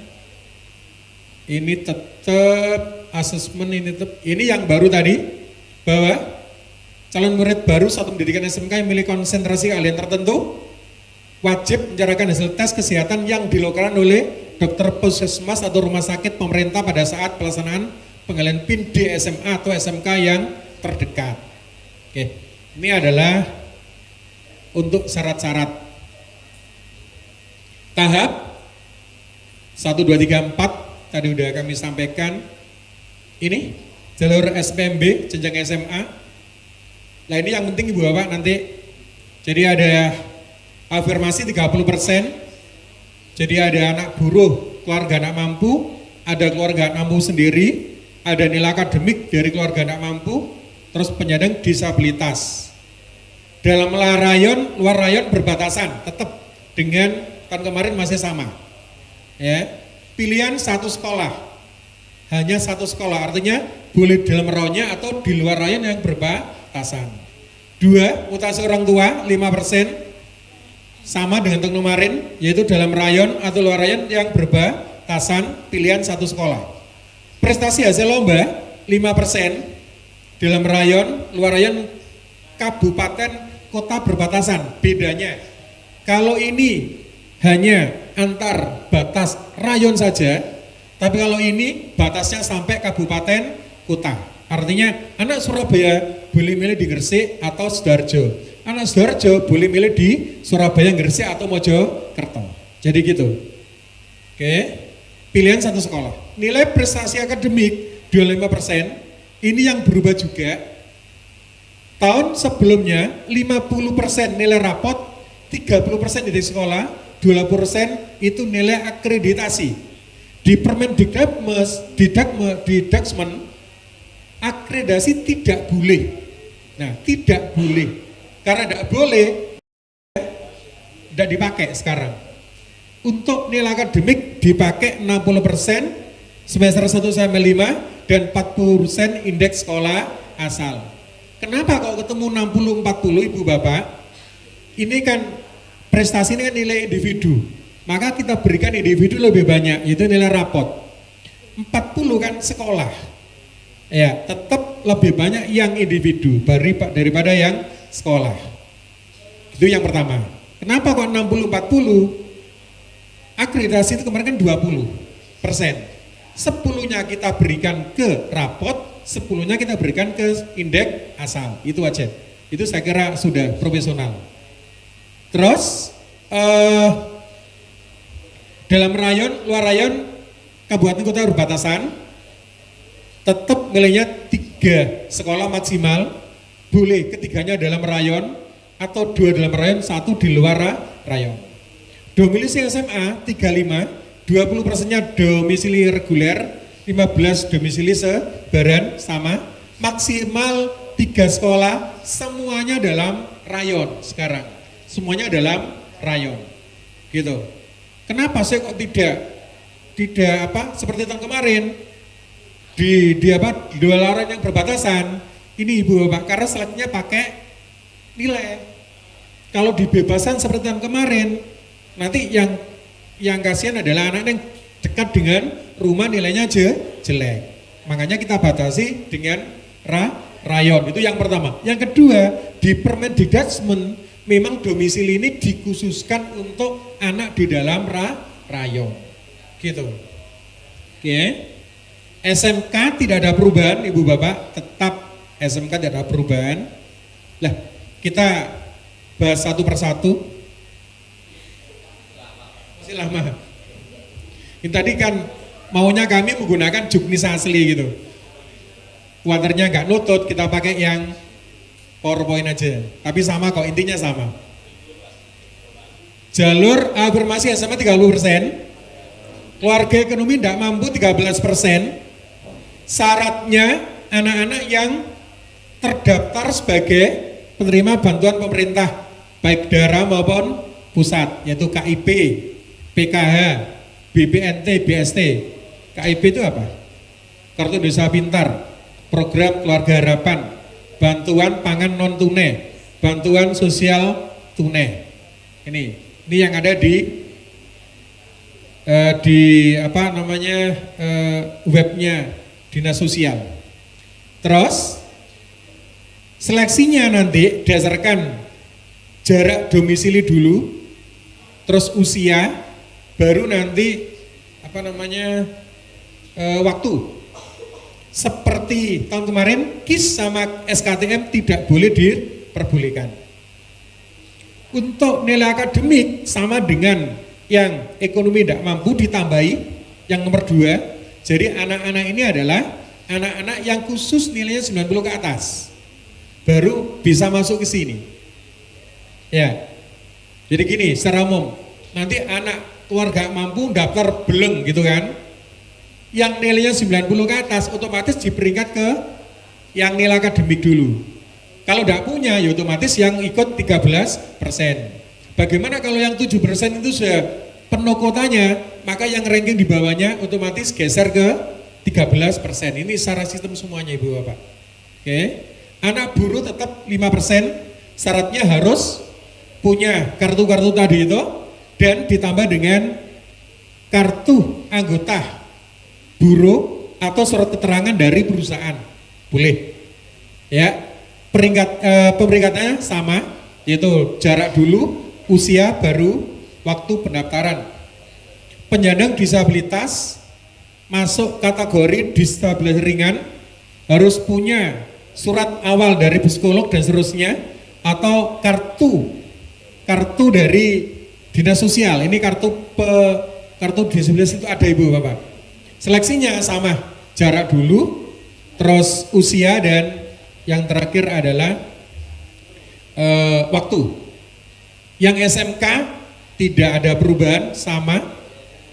Ini tetap asesmen ini yang baru tadi bahwa calon murid baru satu pendidikan SMK yang memiliki konsentrasi keahlian tertentu wajib menyerahkan hasil tes kesehatan yang dilakukan oleh dokter puskesmas atau rumah sakit pemerintah pada saat pelaksanaan pengalian PIN di SMA atau SMK yang terdekat. Oke, ini adalah untuk syarat-syarat tahap 1, 2, 3, 4 tadi udah kami sampaikan. Ini jalur SPMB jenjang SMA. Nah ini yang penting Ibu Bapak nanti. Jadi ada afirmasi 30%. Jadi ada anak buruh, keluarga anak mampu, ada keluarga anak mampu sendiri, ada nilai akademik dari keluarga anak mampu, terus penyandang disabilitas. Dalam luar rayon berbatasan, tetap dengan tahun kemarin masih sama. Ya, pilihan satu sekolah, hanya satu sekolah, artinya boleh dalam rayonnya atau di luar rayon yang berbatasan. 2, mutasi orang tua 5%, sama dengan tahun kemarin, yaitu dalam rayon atau luar rayon yang berbatasan, pilihan satu sekolah. Prestasi hasil lomba 5%, dalam rayon, luar rayon, kabupaten, kota berbatasan. Bedanya, kalau ini hanya antar batas rayon saja, tapi kalau ini batasnya sampai kabupaten, kota. Artinya anak Surabaya boleh milih di Gresik atau Sidoarjo. Anak Sidoarjo boleh milih di Surabaya, Gresik atau Mojokerto. Jadi gitu. Oke. Pilihan satu sekolah. Nilai prestasi akademik 25%. Ini yang berubah juga. Tahun sebelumnya 50% nilai rapot, 30% di sekolah, 20% itu nilai akreditasi. Di Permendikbud akreditasi tidak boleh. Nah, tidak boleh. Karena tidak boleh, tidak dipakai sekarang. Untuk nilai akademik dipakai 60% semester 1 sampai 5 dan 40% indeks sekolah asal. Kenapa kalau ketemu 60-40 Ibu Bapak? Ini kan prestasi ini kan nilai individu. Maka kita berikan individu lebih banyak, yaitu nilai rapot. 40 kan sekolah. Ya, tetap lebih banyak yang individu daripada yang sekolah. Itu yang pertama. Kenapa kok 60-40? Akreditasi itu kemarin kan 20%. 10-nya kita berikan ke rapot, 10-nya kita berikan ke indeks asal. Itu aja. Itu saya kira sudah profesional. Terus dalam rayon, luar rayon, kabupaten kota berbatasan, tetap nilainya 3 sekolah maksimal, boleh ketiganya dalam rayon atau 2 dalam rayon, 1 di luar rayon. Domisili SMA 35, 20%-nya domisili reguler, 15 domisili sebaran sama, maksimal 3 sekolah, semuanya dalam rayon sekarang. Semuanya dalam rayon. Gitu. Kenapa sih kok tidak seperti tahun kemarin? Di dua laran yang berbatasan, ini Ibu Bapak, karena selanjutnya pakai nilai. Kalau dibebasan seperti tahun kemarin, nanti yang kasihan adalah anak yang dekat dengan rumah nilainya jelek. Makanya kita batasi dengan rayon. Itu yang pertama. Yang kedua, di Permendikbud memang domisili ini dikhususkan untuk anak di dalam rayon. Gitu. Oke. SMK tidak ada perubahan Ibu Bapak, tetap SMK tidak ada perubahan. Lah, kita bahas satu persatu. masih lama. Ini tadi kan maunya kami menggunakan juknis asli gitu. Kuaternya nggak nutut, kita pakai yang PowerPoint aja. Tapi sama kok, intinya sama. Jalur afirmasi SMA 30%, keluarga ekonomi tidak mampu 13%, syaratnya anak-anak yang terdaftar sebagai penerima bantuan pemerintah, baik daerah maupun pusat, yaitu KIP, PKH, BPNT, BST. KIP itu apa? Kartu Indonesia Pintar, Program Keluarga Harapan, bantuan pangan non tunai, bantuan sosial tunai. Ini yang ada di webnya Dinas Sosial. Terus seleksinya nanti berdasarkan jarak domisili dulu, terus usia, baru nanti waktu. Seperti tahun kemarin, KIS sama SKTM tidak boleh diperbolehkan. Untuk nilai akademik sama dengan yang ekonomi tidak mampu ditambahi yang nomor 2. Jadi anak-anak ini adalah anak-anak yang khusus nilainya 90 ke atas, baru bisa masuk ke sini. Ya, jadi gini secara umum, nanti anak keluarga mampu daftar beleng gitu kan, yang nilainya 90 ke atas otomatis diperingkat ke yang nilai akademik dulu. Kalau tidak punya ya otomatis yang ikut 13%. Bagaimana kalau yang 7% itu sudah penuh kotanya, maka yang ranking di bawahnya otomatis geser ke 13%. Ini secara sistem semuanya Ibu Bapak. Oke. Anak buruh tetap 5%, syaratnya harus punya kartu-kartu tadi itu dan ditambah dengan kartu anggota buruh atau surat keterangan dari perusahaan. Boleh. Ya. Peringkatnya sama, yaitu jarak dulu, usia, baru waktu pendaftaran. Penyandang disabilitas masuk kategori disabilitas ringan harus punya surat awal dari psikolog dan seterusnya, atau kartu dari dinas sosial. Ini kartu disabilitas itu ada Ibu Bapak. Seleksinya sama, jarak dulu, terus usia, dan yang terakhir adalah waktu. Yang SMK tidak ada perubahan, sama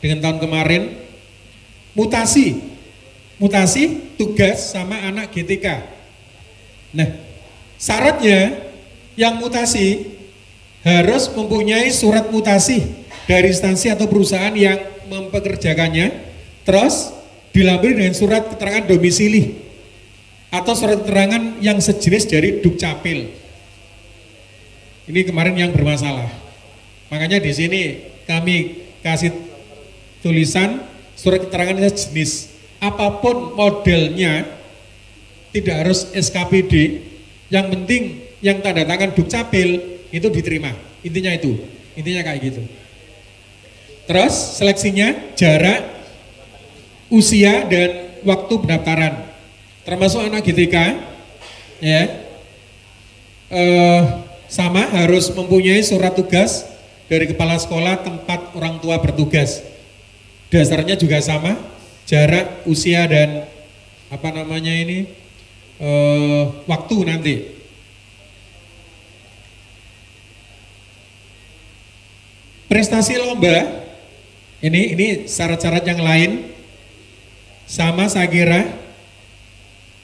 dengan tahun kemarin. Mutasi tugas sama anak GTK. Nah, syaratnya yang mutasi harus mempunyai surat mutasi dari instansi atau perusahaan yang mempekerjakannya, terus dilengkapi dengan surat keterangan domisili atau surat keterangan yang sejenis dari Dukcapil. Ini kemarin yang bermasalah. Makanya di sini kami kasih tulisan surat keterangan sejenis. Apapun modelnya, tidak harus SKPD. Yang penting yang tanda tangan Dukcapil itu diterima. Intinya kayak gitu. Terus seleksinya jarak, usia, dan waktu pendaftaran. Termasuk anak GTK, ya, sama harus mempunyai surat tugas dari kepala sekolah tempat orang tua bertugas. Dasarnya juga sama, jarak, usia, dan waktu nanti. Prestasi lomba, ini syarat-syarat yang lain, sama saya kira.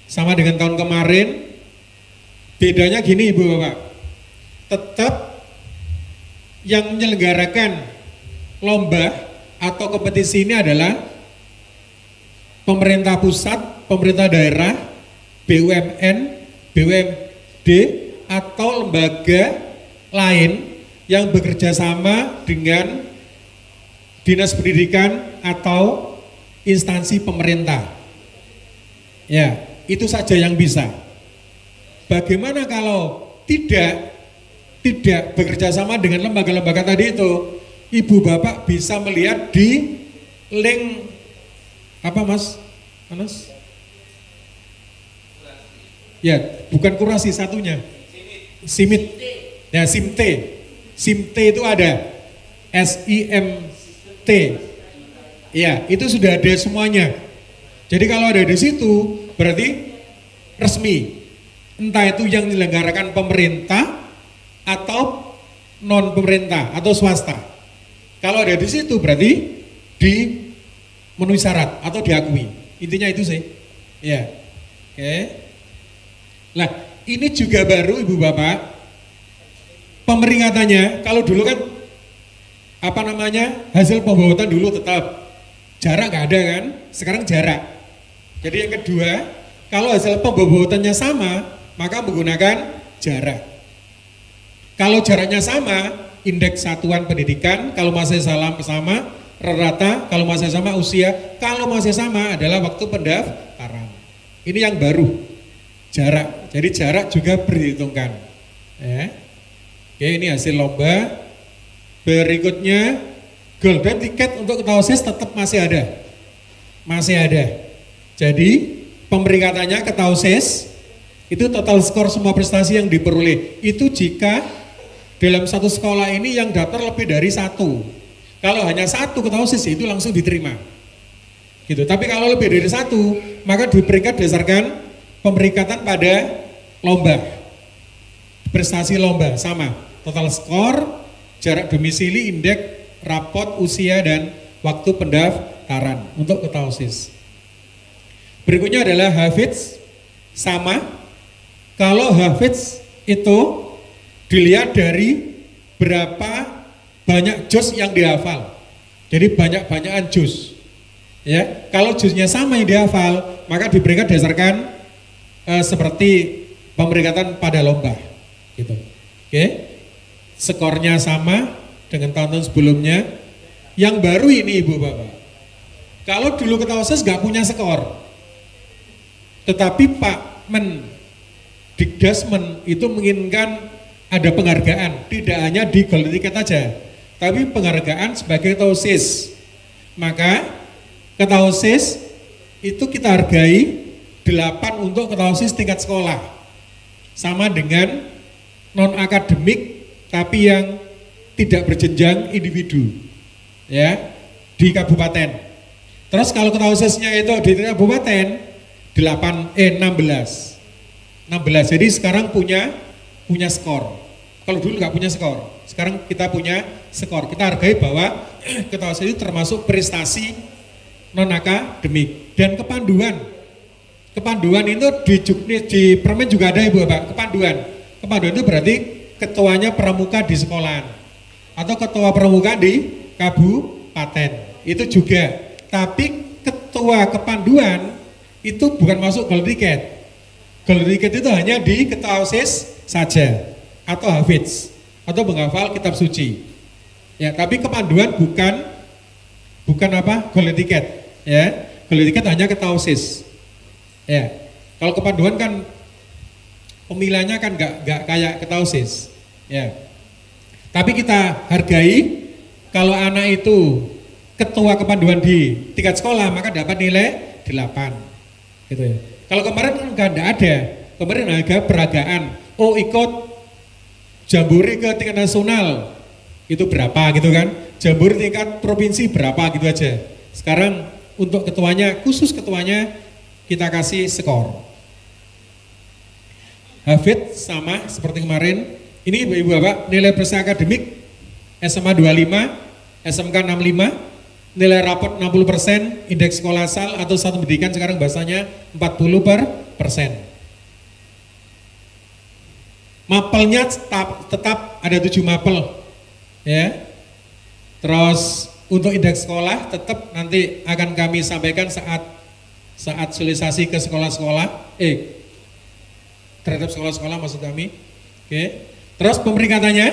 Sama dengan tahun kemarin, bedanya gini Ibu Bapak, tetap yang menyelenggarakan lomba atau kompetisi ini adalah pemerintah pusat, pemerintah daerah, BUMN, BUMD, atau lembaga lain yang bekerja sama dengan dinas pendidikan atau instansi pemerintah. Ya. Itu saja yang bisa. Bagaimana kalau tidak bekerja sama dengan lembaga-lembaga tadi itu? Ibu Bapak bisa melihat di link Mas? Ya, bukan kurasi satunya. SIMIT. Ya, SIMT. SIMT itu ada. SIMT. T. Ya, itu sudah ada semuanya. Jadi kalau ada di situ berarti resmi. Entah itu yang diselenggarakan pemerintah atau non pemerintah atau swasta. Kalau ada di situ berarti memenuhi syarat atau diakui. Intinya itu sih. Ya. Oke. Nah, ini juga baru Ibu Bapak. Pemerikatannya kalau dulu kan hasil pembuatan dulu tetap jarak nggak ada kan, sekarang jarak. Jadi yang kedua, kalau hasil pembobotannya sama, maka menggunakan jarak. Kalau jaraknya sama, indeks satuan pendidikan, kalau masih sama, rata, kalau masih sama usia, kalau masih sama adalah waktu pendaftaran. Ini yang baru, jarak. Jadi jarak juga berhitungkan. Ya. Oke, ini hasil lomba. Berikutnya, golden ticket untuk Ketausis tetap masih ada. Masih ada. Jadi pemerikatannya Ketausis itu total skor semua prestasi yang diperoleh. Itu jika dalam satu sekolah ini yang daftar lebih dari satu. Kalau hanya satu Ketausis itu langsung diterima. Gitu. Tapi kalau lebih dari satu, maka diberikan berdasarkan pemerikatan pada lomba. Prestasi lomba sama. Total skor, jarak domisili, indeks, rapot, usia, dan waktu pendaftaran untuk Ketausis. Berikutnya adalah Hafidz, sama. Kalau Hafidz itu dilihat dari berapa banyak juz yang dihafal. Jadi banyak-banyakan juz. Ya, kalau juznya sama yang dihafal, maka diberikan berdasarkan seperti pemerikatan pada lomba. Gitu. Oke. Skornya sama dengan tahun-tahun sebelumnya. Yang baru ini Ibu Bapak, kalau dulu Ketausis nggak punya skor, tetapi Pak Dikdasmen itu menginginkan ada penghargaan, tidak hanya di golden ticket aja, tapi penghargaan sebagai Ketausis. Maka Ketausis itu kita hargai 8 untuk Ketausis tingkat sekolah, sama dengan non akademik tapi yang tidak berjenjang individu, ya, di kabupaten. Terus kalau Ketausisnya itu di kabupaten 16. Jadi sekarang punya skor. Kalau dulu nggak punya skor, sekarang kita punya skor. Kita hargai bahwa Ketausis itu termasuk prestasi non akademik dan kepanduan. Kepanduan itu di permen juga ada Ibu Bapak. Kepanduan itu berarti ketuanya pramuka di sekolahan atau ketua pramuka di kabupaten itu juga. Tapi ketua kepanduan itu bukan masuk golden ticket. Golden ticket itu hanya di Ketausis saja atau Hafidz atau menghafal kitab suci. Ya, tapi kepanduan bukan golden ticket. Ya, golden ticket hanya Ketausis. Ya, kalau kepanduan kan pemilihannya kan nggak kayak Ketausis, ya. Tapi kita hargai kalau anak itu ketua kepanduan di tingkat sekolah maka dapat nilai 8, gitu ya. Kalau kemarin kan nggak ada, kemarin harga peragaan. Oh ikut jambore ke tingkat nasional itu berapa gitu kan? Jambore tingkat provinsi berapa gitu aja. Sekarang untuk ketuanya, khusus ketuanya kita kasih skor. Hafidz sama seperti kemarin. Ini Ibu Bapak nilai prestasi akademik SMA 25, SMK 65, nilai raport 60%, indeks sekolah asal atau satu pendidikan sekarang bahasanya 40%. Mapelnya tetap ada 7 mapel, ya. Terus untuk indeks sekolah tetap nanti akan kami sampaikan saat sosialisasi ke sekolah-sekolah, terhadap sekolah-sekolah maksud kami. Oke. Terus pemerikatannya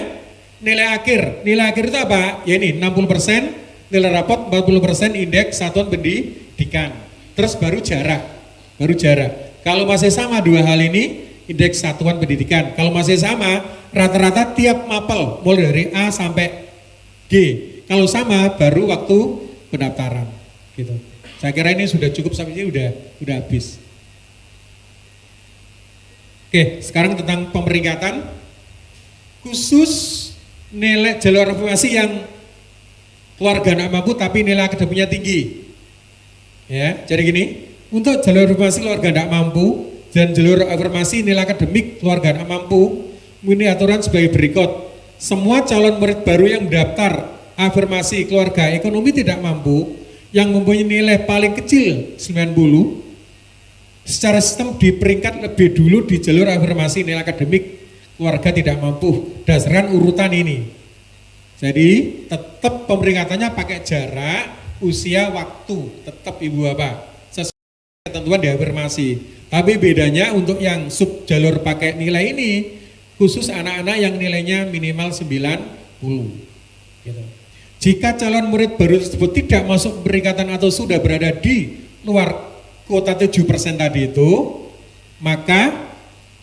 nilai akhir itu apa? Ya ini 60%, nilai rapot 40%, indeks satuan pendidikan. Terus baru jarak. Kalau masih sama dua hal ini, indeks satuan pendidikan. Kalau masih sama, rata-rata tiap mapel mulai dari A sampai G. Kalau sama baru waktu pendaftaran. Gitu. Saya kira ini sudah cukup sampai ini udah habis. Oke, sekarang tentang pemeringkatan. Khusus nilai jalur informasi yang keluarga anak mampu tapi nilai akademiknya tinggi. Ya, jadi gini, untuk jalur afirmasi keluarga anak mampu dan jalur afirmasi nilai akademik keluarga anak mampu, ini aturan sebagai berikut. Semua calon murid baru yang mendaftar afirmasi keluarga ekonomi tidak mampu yang mempunyai nilai paling kecil 90 secara sistem diperingkat lebih dulu di jalur afirmasi nilai akademik keluarga tidak mampu berdasarkan urutan ini. Jadi tetap pemeringkatannya pakai jarak, usia, waktu, tetap Ibu Bapak sesuai ketentuan di afirmasi. Tapi bedanya untuk yang sub jalur pakai nilai ini khusus anak-anak yang nilainya minimal 90 gitu. Jika calon murid baru tersebut tidak masuk peringkatan atau sudah berada di luar kuota 7% tadi itu, maka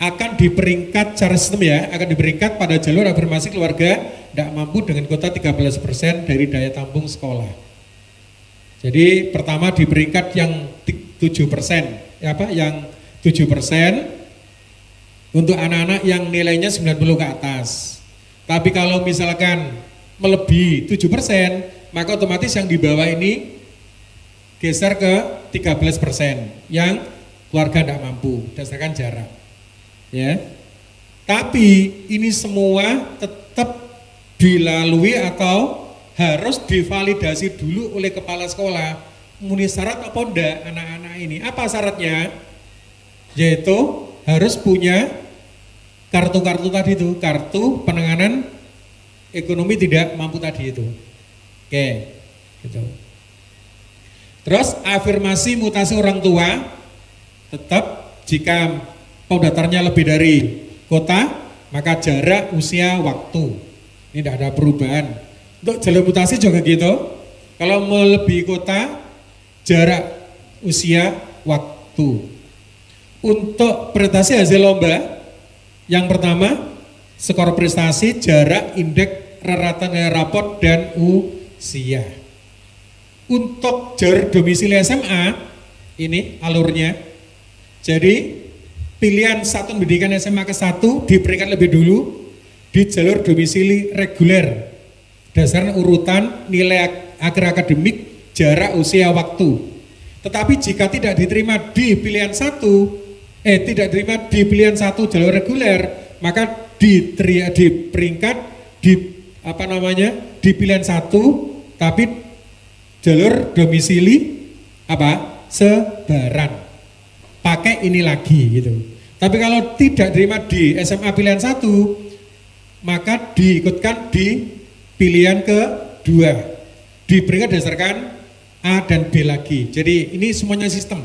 akan diperingkat secara sistem ya, akan diperingkat pada jalur afirmasi keluarga tidak mampu dengan kuota 13% dari daya tampung sekolah. Jadi pertama di peringkat yang 7%, yang 7% untuk anak-anak yang nilainya 90 ke atas. Tapi kalau misalkan melebihi 7%, maka otomatis yang di bawah ini geser ke 13% yang keluarga tidak mampu berdasarkan jarak. Ya. Tapi ini semua tetap dilalui atau harus divalidasi dulu oleh kepala sekolah. Memenuhi syarat apa enggak anak-anak ini? Apa syaratnya? Yaitu harus punya kartu-kartu tadi itu, kartu penanganan ekonomi tidak mampu tadi itu. Oke, gitu. Terus afirmasi mutasi orang tua tetap jika pendaftarnya lebih dari kota, maka jarak, usia, waktu. Ini tidak ada perubahan. Untuk jalur mutasi juga gitu. Kalau melebihi kota, jarak, usia, waktu. Untuk prestasi hasil lomba, yang pertama skor prestasi, jarak, indeks, rata nilai raport, dan usia. Untuk jalur domisili SMA, ini alurnya. Jadi pilihan satuan pendidikan SMA ke-1 diberikan lebih dulu di jalur domisili reguler berdasarkan urutan nilai akhir akademik, jarak, usia, waktu. Tetapi jika tidak diterima di pilihan tidak diterima di pilihan 1 jalur reguler, maka diperingkat di pilihan 1 tapi jalur domisili sebaran. Pakai ini lagi gitu. Tapi kalau tidak diterima di SMA pilihan 1, maka diikutkan di pilihan kedua. Diberikan berdasarkan A dan B lagi. Jadi ini semuanya sistem.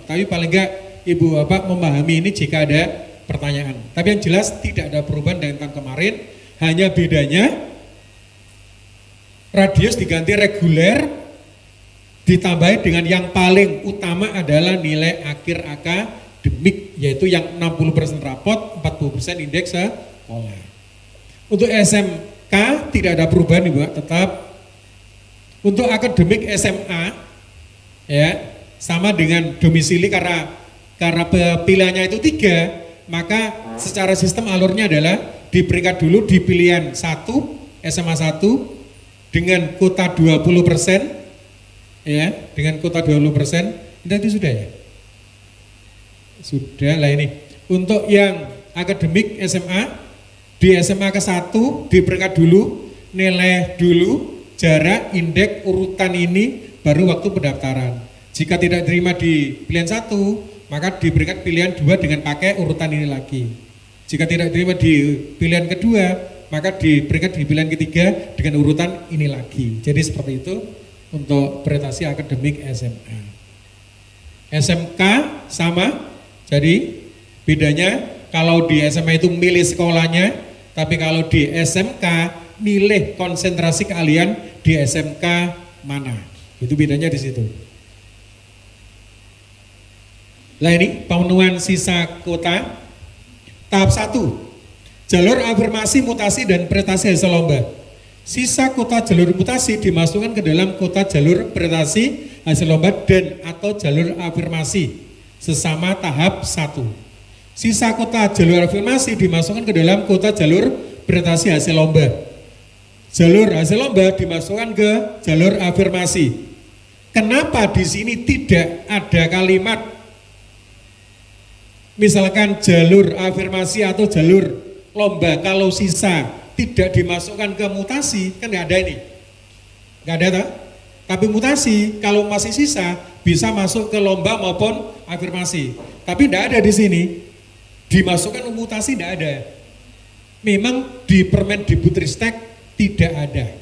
Tapi paling enggak Ibu Bapak memahami ini jika ada pertanyaan. Tapi yang jelas tidak ada perubahan dengan tahun kemarin. Hanya bedanya radius diganti reguler, ditambahi dengan yang paling utama adalah nilai akhir akademik, yaitu yang 60% rapot, 40% indeks sekolah. Untuk SMK tidak ada perubahan Ibu, tetap. Untuk akademik SMA ya sama dengan domisili karena pilihannya itu 3, maka secara sistem alurnya adalah diberikan dulu di pilihan 1 SMA 1 dengan kuota 20%. Ya, dengan kuota 20%, itu sudah ya? Sudah lah ini. Untuk yang akademik SMA, di SMA ke-1 diberikan dulu, nilai dulu, jarak, indeks, urutan ini, baru waktu pendaftaran. Jika tidak diterima di pilihan 1, maka diberikan pilihan 2 dengan pakai urutan ini lagi. Jika tidak diterima di pilihan kedua, maka diberikan di pilihan ketiga dengan urutan ini lagi. Jadi seperti itu untuk prestasi akademik SMA. SMK sama, jadi bedanya kalau di SMA itu milih sekolahnya, tapi kalau di SMK milih konsentrasi keahlian di SMK mana. Itu bedanya di situ. Nah ini pemenuhan sisa kuota tahap 1. Jalur afirmasi, mutasi, dan prestasi hasil lomba. Sisa kuota jalur mutasi dimasukkan ke dalam kuota jalur prestasi hasil lomba dan atau jalur afirmasi sesama tahap 1. Sisa kuota jalur afirmasi dimasukkan ke dalam kuota jalur prestasi hasil lomba jalur hasil lomba dimasukkan ke jalur afirmasi. Kenapa di sini tidak ada kalimat misalkan jalur afirmasi atau jalur lomba kalau sisa tidak dimasukkan ke mutasi? Kan nggak ada ini, nggak ada tak? Tapi mutasi kalau masih sisa bisa masuk ke lomba maupun afirmasi. Tapi tidak ada di sini, dimasukkan ke mutasi tidak ada. Memang di Permendikbudristek tidak ada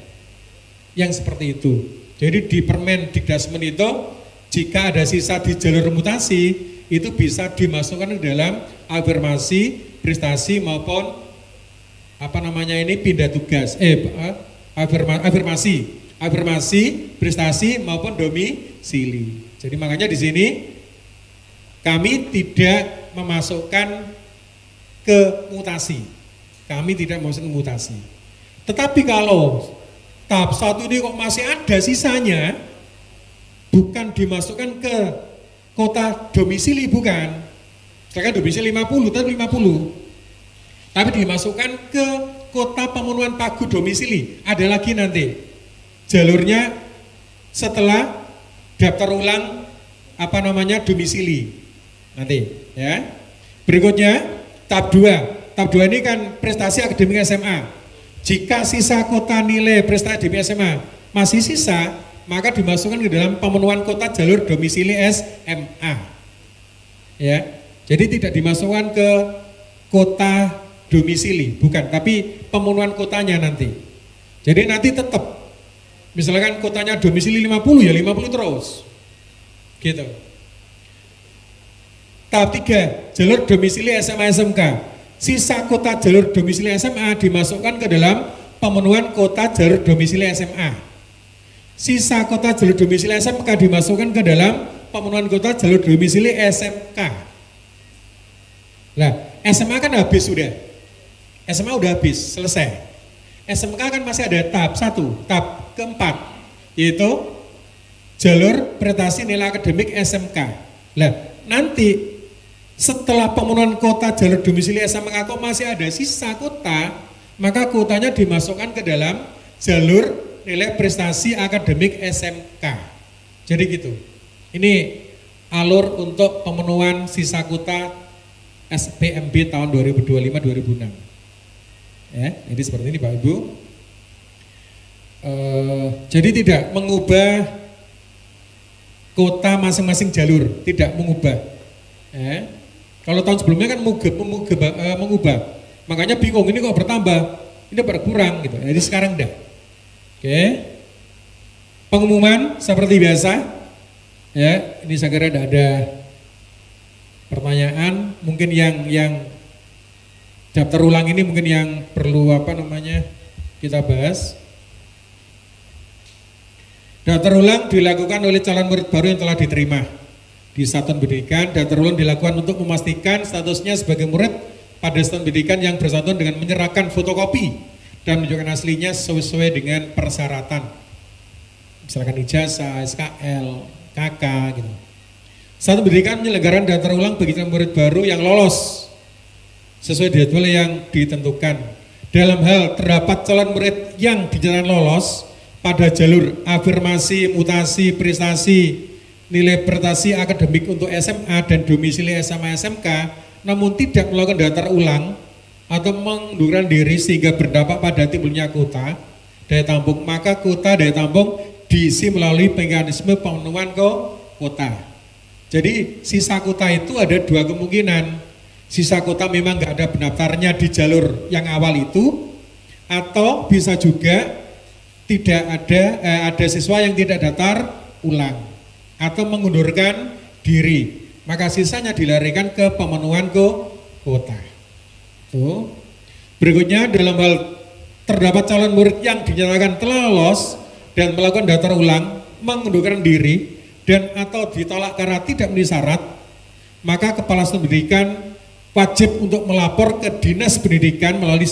yang seperti itu. Jadi di Permendikdasmen itu jika ada sisa di jalur mutasi itu bisa dimasukkan ke dalam afirmasi, prestasi maupun pindah tugas, afirmasi, prestasi maupun domisili. Jadi makanya di sini kami tidak memasukkan ke mutasi. Kami tidak memasukkan ke mutasi. Tetapi kalau tahap 1 ini kok masih ada sisanya, bukan dimasukkan ke kota domisili, bukan. Misalkan domisili 50, tetap 50. Tapi dimasukkan ke kota pemenuhan pagu domisili. Ada lagi nanti jalurnya setelah daftar ulang domisili. Nanti ya. Berikutnya tahap 2. Tahap 2 ini kan prestasi akademik SMA. Jika sisa kota nilai prestasi akademik SMA masih sisa, maka dimasukkan ke dalam pemenuhan kota jalur domisili SMA. Ya. Jadi tidak dimasukkan ke kota domisili, bukan, tapi pemenuhan kotanya nanti. Jadi nanti tetap misalkan kotanya domisili 50 ya 50 terus. Gitu. Tahap 3, jalur domisili SMA SMK. Sisa kota jalur domisili SMA dimasukkan ke dalam pemenuhan kota jalur domisili SMA. Sisa kota jalur domisili SMK dimasukkan ke dalam pemenuhan kota jalur domisili SMK. Nah, SMA kan habis sudah. SMA udah habis, selesai. SMK kan masih ada tahap 1, tahap keempat, yaitu jalur prestasi nilai akademik SMK. Nah, nanti setelah pemenuhan kota jalur domisili SMK kok masih ada sisa kota, maka kotanya dimasukkan ke dalam jalur nilai prestasi akademik SMK. Jadi gitu. Ini alur untuk pemenuhan sisa kota SPMB tahun 2025-2026. Ya, jadi seperti ini Pak Ibu. Jadi tidak mengubah kota masing-masing jalur, tidak mengubah. Ya. Kalau tahun sebelumnya kan mengubah, makanya bingung ini kok bertambah, ini berkurang gitu. Jadi sekarang enggak. Oke. Pengumuman seperti biasa. Ya, ini saya kira tidak ada pertanyaan. Mungkin yang daftar ulang ini mungkin yang perlu kita bahas. Daftar ulang dilakukan oleh calon murid baru yang telah diterima di satuan pendidikan. Daftar ulang dilakukan untuk memastikan statusnya sebagai murid pada satuan pendidikan yang bersangkutan dengan menyerahkan fotokopi dan menunjukkan aslinya sesuai dengan persyaratan. Misalkan ijazah, SKL, KK gitu. Satuan pendidikan menyelenggarakan daftar ulang bagi calon murid baru yang lolos sesuai jadwal yang ditentukan. Dalam hal terdapat calon murid yang dinyatakan lolos pada jalur afirmasi, mutasi, prestasi, nilai prestasi akademik untuk SMA dan domisili SMA SMK, namun tidak melakukan daftar ulang atau mengundurkan diri sehingga berdampak pada timbulnya kota daya tampung, maka kota daya tampung diisi melalui mekanisme pemenuhan kota. Jadi sisa kota itu ada dua kemungkinan. Sisa kota memang nggak ada pendaftarnya di jalur yang awal itu, atau bisa juga tidak ada siswa yang tidak daftar ulang atau mengundurkan diri, maka sisanya dilarikan ke pemenuhan kota. Tuh. Berikutnya, dalam hal terdapat calon murid yang dinyatakan telah lolos dan melakukan daftar ulang, mengundurkan diri dan atau ditolak karena tidak memenuhi syarat, maka kepala satuan pendidikan wajib untuk melapor ke Dinas Pendidikan melalui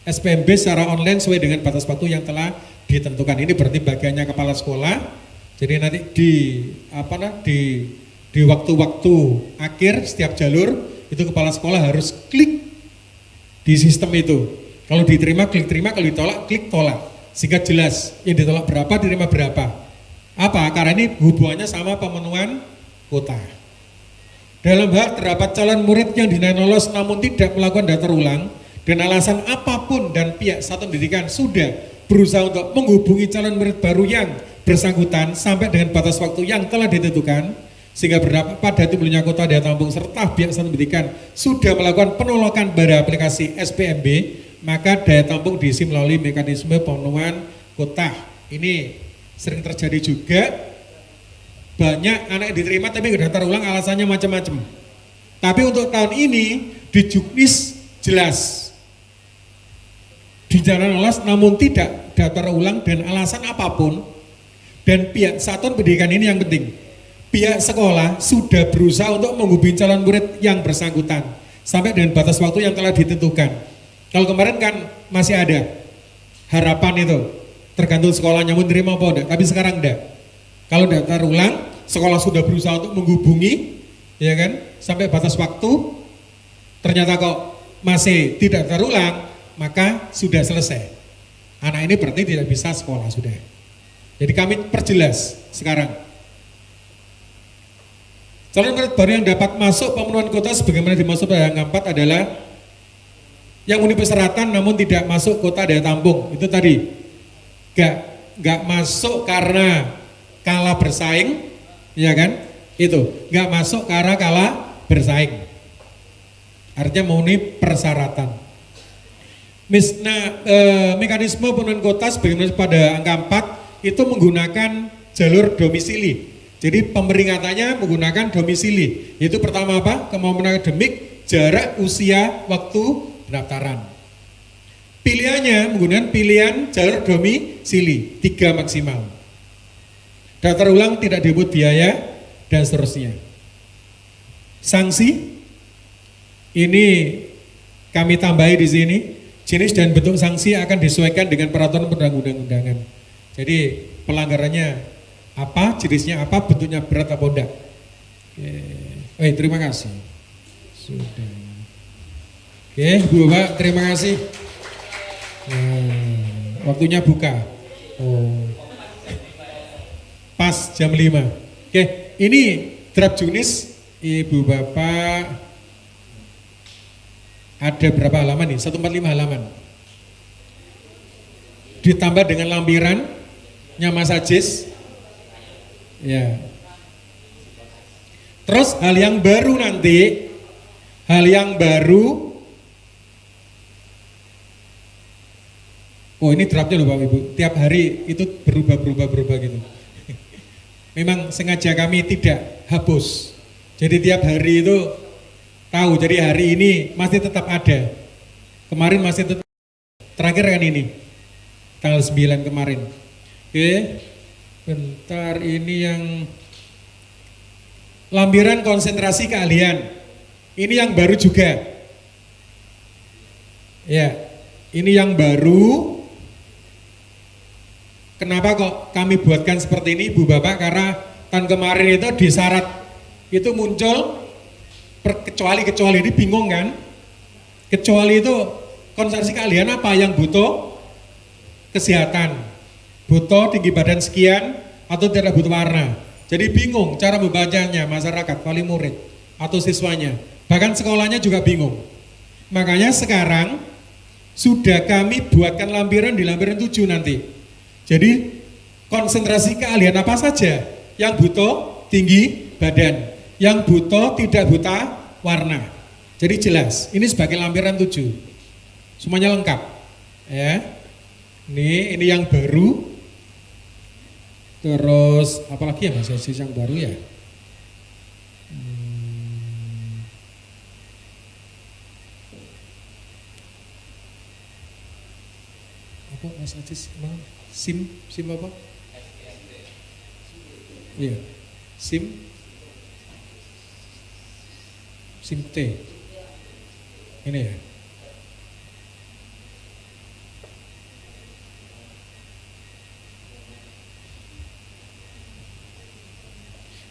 SPMB secara online sesuai dengan batas waktu yang telah ditentukan. Ini berarti bagiannya kepala sekolah. Jadi nanti di waktu-waktu akhir setiap jalur itu kepala sekolah harus klik di sistem itu. Kalau diterima klik terima, kalau ditolak klik tolak. sehingga jelas yang ditolak berapa, diterima berapa. Apa? Karena ini hubungannya sama pemenuhan kuota. Dalam hal terdapat calon murid yang dinilai lolos namun tidak melakukan daftar ulang dan alasan apapun dan pihak satuan pendidikan sudah berusaha untuk menghubungi calon murid baru yang bersangkutan sampai dengan batas waktu yang telah ditentukan sehingga berdampak pada timbulnya kuota daya tampung serta pihak satuan pendidikan sudah melakukan penolakan pada aplikasi SPMB, maka daya tampung diisi melalui mekanisme pemenuhan kuota. Ini sering terjadi juga, banyak anak yang diterima tapi nggak daftar ulang, alasannya macam-macam. Tapi untuk tahun ini di Juknis jelas dinyatakan lolos namun tidak daftar ulang dan alasan apapun. Dan pihak satuan pendidikan ini yang penting, pihak sekolah sudah berusaha untuk menghubungi calon murid yang bersangkutan sampai dengan batas waktu yang telah ditentukan. Kalau kemarin kan masih ada harapan itu, tergantung sekolahnya mau terima apa enggak, tapi sekarang enggak. Kalau daftar ulang, sekolah sudah berusaha untuk menghubungi, ya kan, sampai batas waktu, ternyata kok masih tidak daftar ulang, maka sudah selesai. Anak ini berarti tidak bisa sekolah sudah. Jadi kami perjelas sekarang. Calon murid baru yang dapat masuk pemenuhan kuota sebagaimana dimaksud pada angka 4 adalah yang memenuhi persyaratan namun tidak masuk kuota daya tampung. Itu tadi gak masuk karena kalah bersaing, ya kan? Itu gak masuk karena kalah bersaing. Artinya memenuhi persyaratan. Mekanisme pemenuhan kuota sebagaimana pada angka 4 itu menggunakan jalur domisili. Jadi pemeringatannya menggunakan domisili. Yaitu pertama apa? Kemampuan akademik, jarak, usia, waktu pendaftaran. Pilihannya menggunakan pilihan jalur domisili 3 maksimal. Daftar ulang tidak dipungut biaya dan seterusnya. Sanksi ini kami tambahi di sini. Jenis dan bentuk sanksi akan disesuaikan dengan peraturan perundang-undangan. Jadi pelanggarannya apa, jenisnya apa, bentuknya berat apa enggak. Oke, terima kasih. Sudah. Oke, Bu Bapak, terima kasih. Waktunya buka. Pas jam 5. Oke, ini draft Juknis, Ibu Bapak ada berapa halaman nih? 145 halaman. Ditambah dengan lampiran Mas Ajis, ya. Terus hal yang baru nanti, oh ini draftnya loh Bapak Ibu, tiap hari itu berubah gitu. Memang sengaja kami tidak hapus, jadi tiap hari itu tahu, jadi hari ini masih tetap ada, kemarin masih tetap, terakhir kan ini, tanggal 9 kemarin. Oke, bentar, ini yang lampiran konsentrasi keahlian. Ini yang baru juga. Ya, ini yang baru. Kenapa kok kami buatkan seperti ini, Bu Bapak? Karena tahun kemarin itu di syarat itu muncul kecuali ini bingung kan? Kecuali itu konsentrasi keahlian apa yang butuh? Kesehatan. Butuh tinggi badan sekian atau tidak butuh warna. Jadi bingung cara membacanya masyarakat, wali murid atau siswanya. Bahkan sekolahnya juga bingung. Makanya sekarang sudah kami buatkan lampiran di lampiran 7 nanti. Jadi konsentrasi keahlian apa saja yang butuh tinggi badan, yang butuh tidak buta warna. Jadi jelas, ini sebagai lampiran 7. Semuanya lengkap. Ya. Ini yang baru. Terus apalagi ya Mas Aziz yang baru ya? Apa Mas Aziz? SIM apa? Iya. SIM T. Ini ya.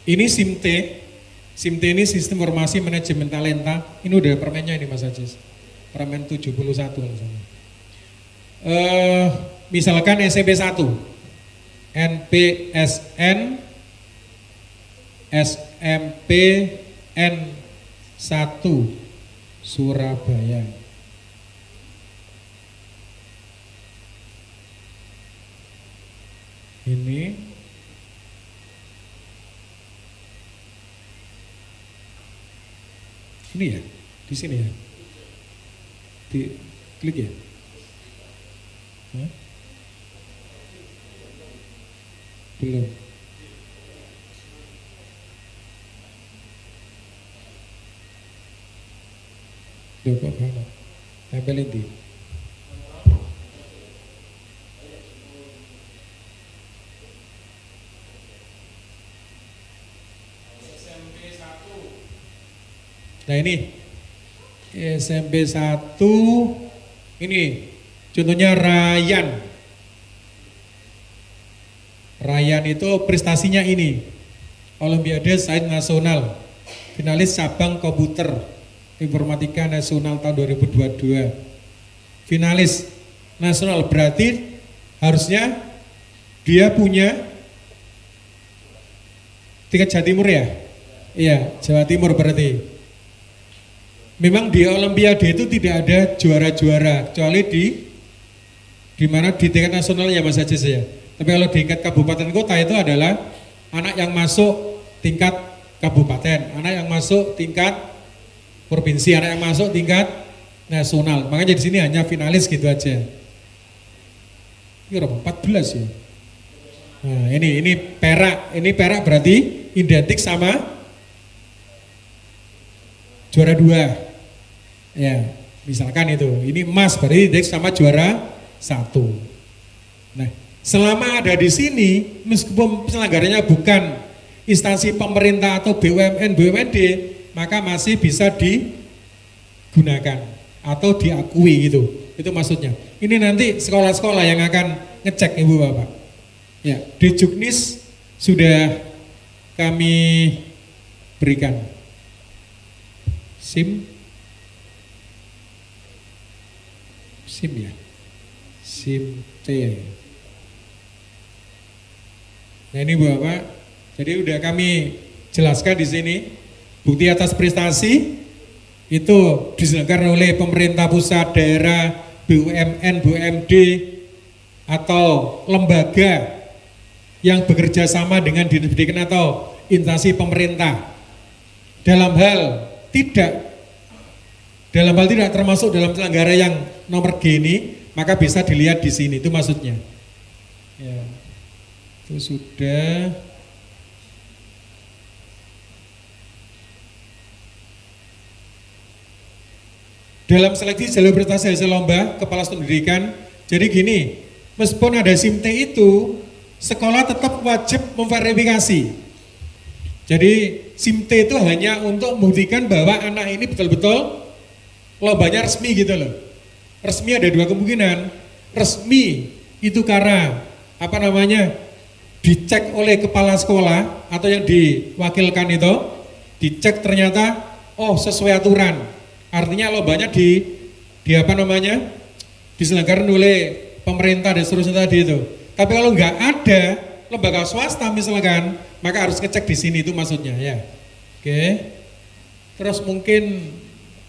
Ini SIM T ini sistem informasi manajemen talenta. Ini udah permennya ini Mas Ajis. Permen 71 misalnya. misalkan SMP 1, NPSN SMPN 1 Surabaya. Ini ya, di sini ya, di klik ya. Hah? Belum. Loh kok kamu tempelin di? Nah ini SMP 1 ini contohnya Ryan. Ryan itu prestasinya ini Olimpiade Sains Nasional, finalis cabang komputer informatika nasional tahun 2022. Finalis nasional berarti harusnya dia punya tingkat Jawa Timur ya? Iya, Jawa Timur berarti. Memang di Olimpiade itu tidak ada juara-juara kecuali di mana di tingkat nasional ya Mas Ajis ya. Tapi kalau di tingkat kabupaten kota itu adalah anak yang masuk tingkat kabupaten, anak yang masuk tingkat provinsi, anak yang masuk tingkat nasional. Makanya di sini hanya finalis gitu aja. Ini berapa? 14 ya. Nah, ini perak berarti identik sama juara 2. Ya, misalkan itu. Ini emas berarti identik sama juara 1. Nah, selama ada di sini, meskipun penyelenggaranya bukan instansi pemerintah atau BUMN, BUMD, maka masih bisa digunakan atau diakui gitu. Itu maksudnya. Ini nanti sekolah-sekolah yang akan ngecek Ibu Bapak. Ya, di Juknis sudah kami berikan SIM ya, SIM T. Nah ini Bapak, jadi udah kami jelaskan di sini bukti atas prestasi itu diselenggarakan oleh pemerintah pusat, daerah, BUMN, BUMD atau lembaga yang bekerja sama dengan dinas pendidikan atau instansi pemerintah. Dalam hal tidak termasuk dalam penyelenggara yang nomor G ini, maka bisa dilihat di sini, itu maksudnya. Ya, itu sudah. Dalam seleksi jalur prestasi hasil lomba kepala staf pendidikan, jadi gini, meskipun ada SIM T itu, sekolah tetap wajib memverifikasi. Jadi SIM T itu hanya untuk membuktikan bahwa anak ini betul-betul lombanya resmi gitu loh. Resmi ada dua kemungkinan. Resmi itu karena dicek oleh kepala sekolah atau yang diwakilkan itu, dicek ternyata sesuai aturan. Artinya lombanya diselenggarakan oleh pemerintah dan seterusnya tadi itu. Tapi kalau nggak ada lembaga swasta misalkan, maka harus ngecek di sini, itu maksudnya ya. Oke. Terus mungkin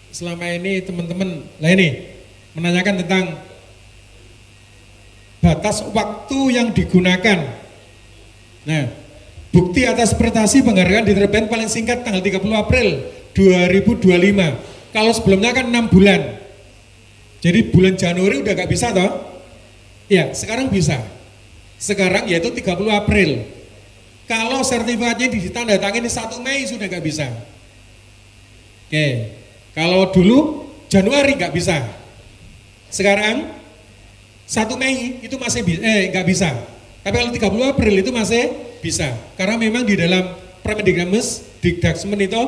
selama ini teman-teman menanyakan tentang batas waktu yang digunakan. Nah, bukti atas prestasi penghargaan diterbitkan paling singkat tanggal 30 April 2025. Kalau sebelumnya kan 6 bulan. Jadi bulan Januari udah gak bisa toh? Ya, sekarang bisa. Sekarang yaitu 30 April. Kalau sertifikatnya ditandatangani 1 Mei sudah gak bisa. Oke. Kalau dulu Januari nggak bisa, sekarang 1 Mei itu masih nggak bisa. Tapi kalau 30 April itu masih bisa, karena memang di dalam Dikdagsemen itu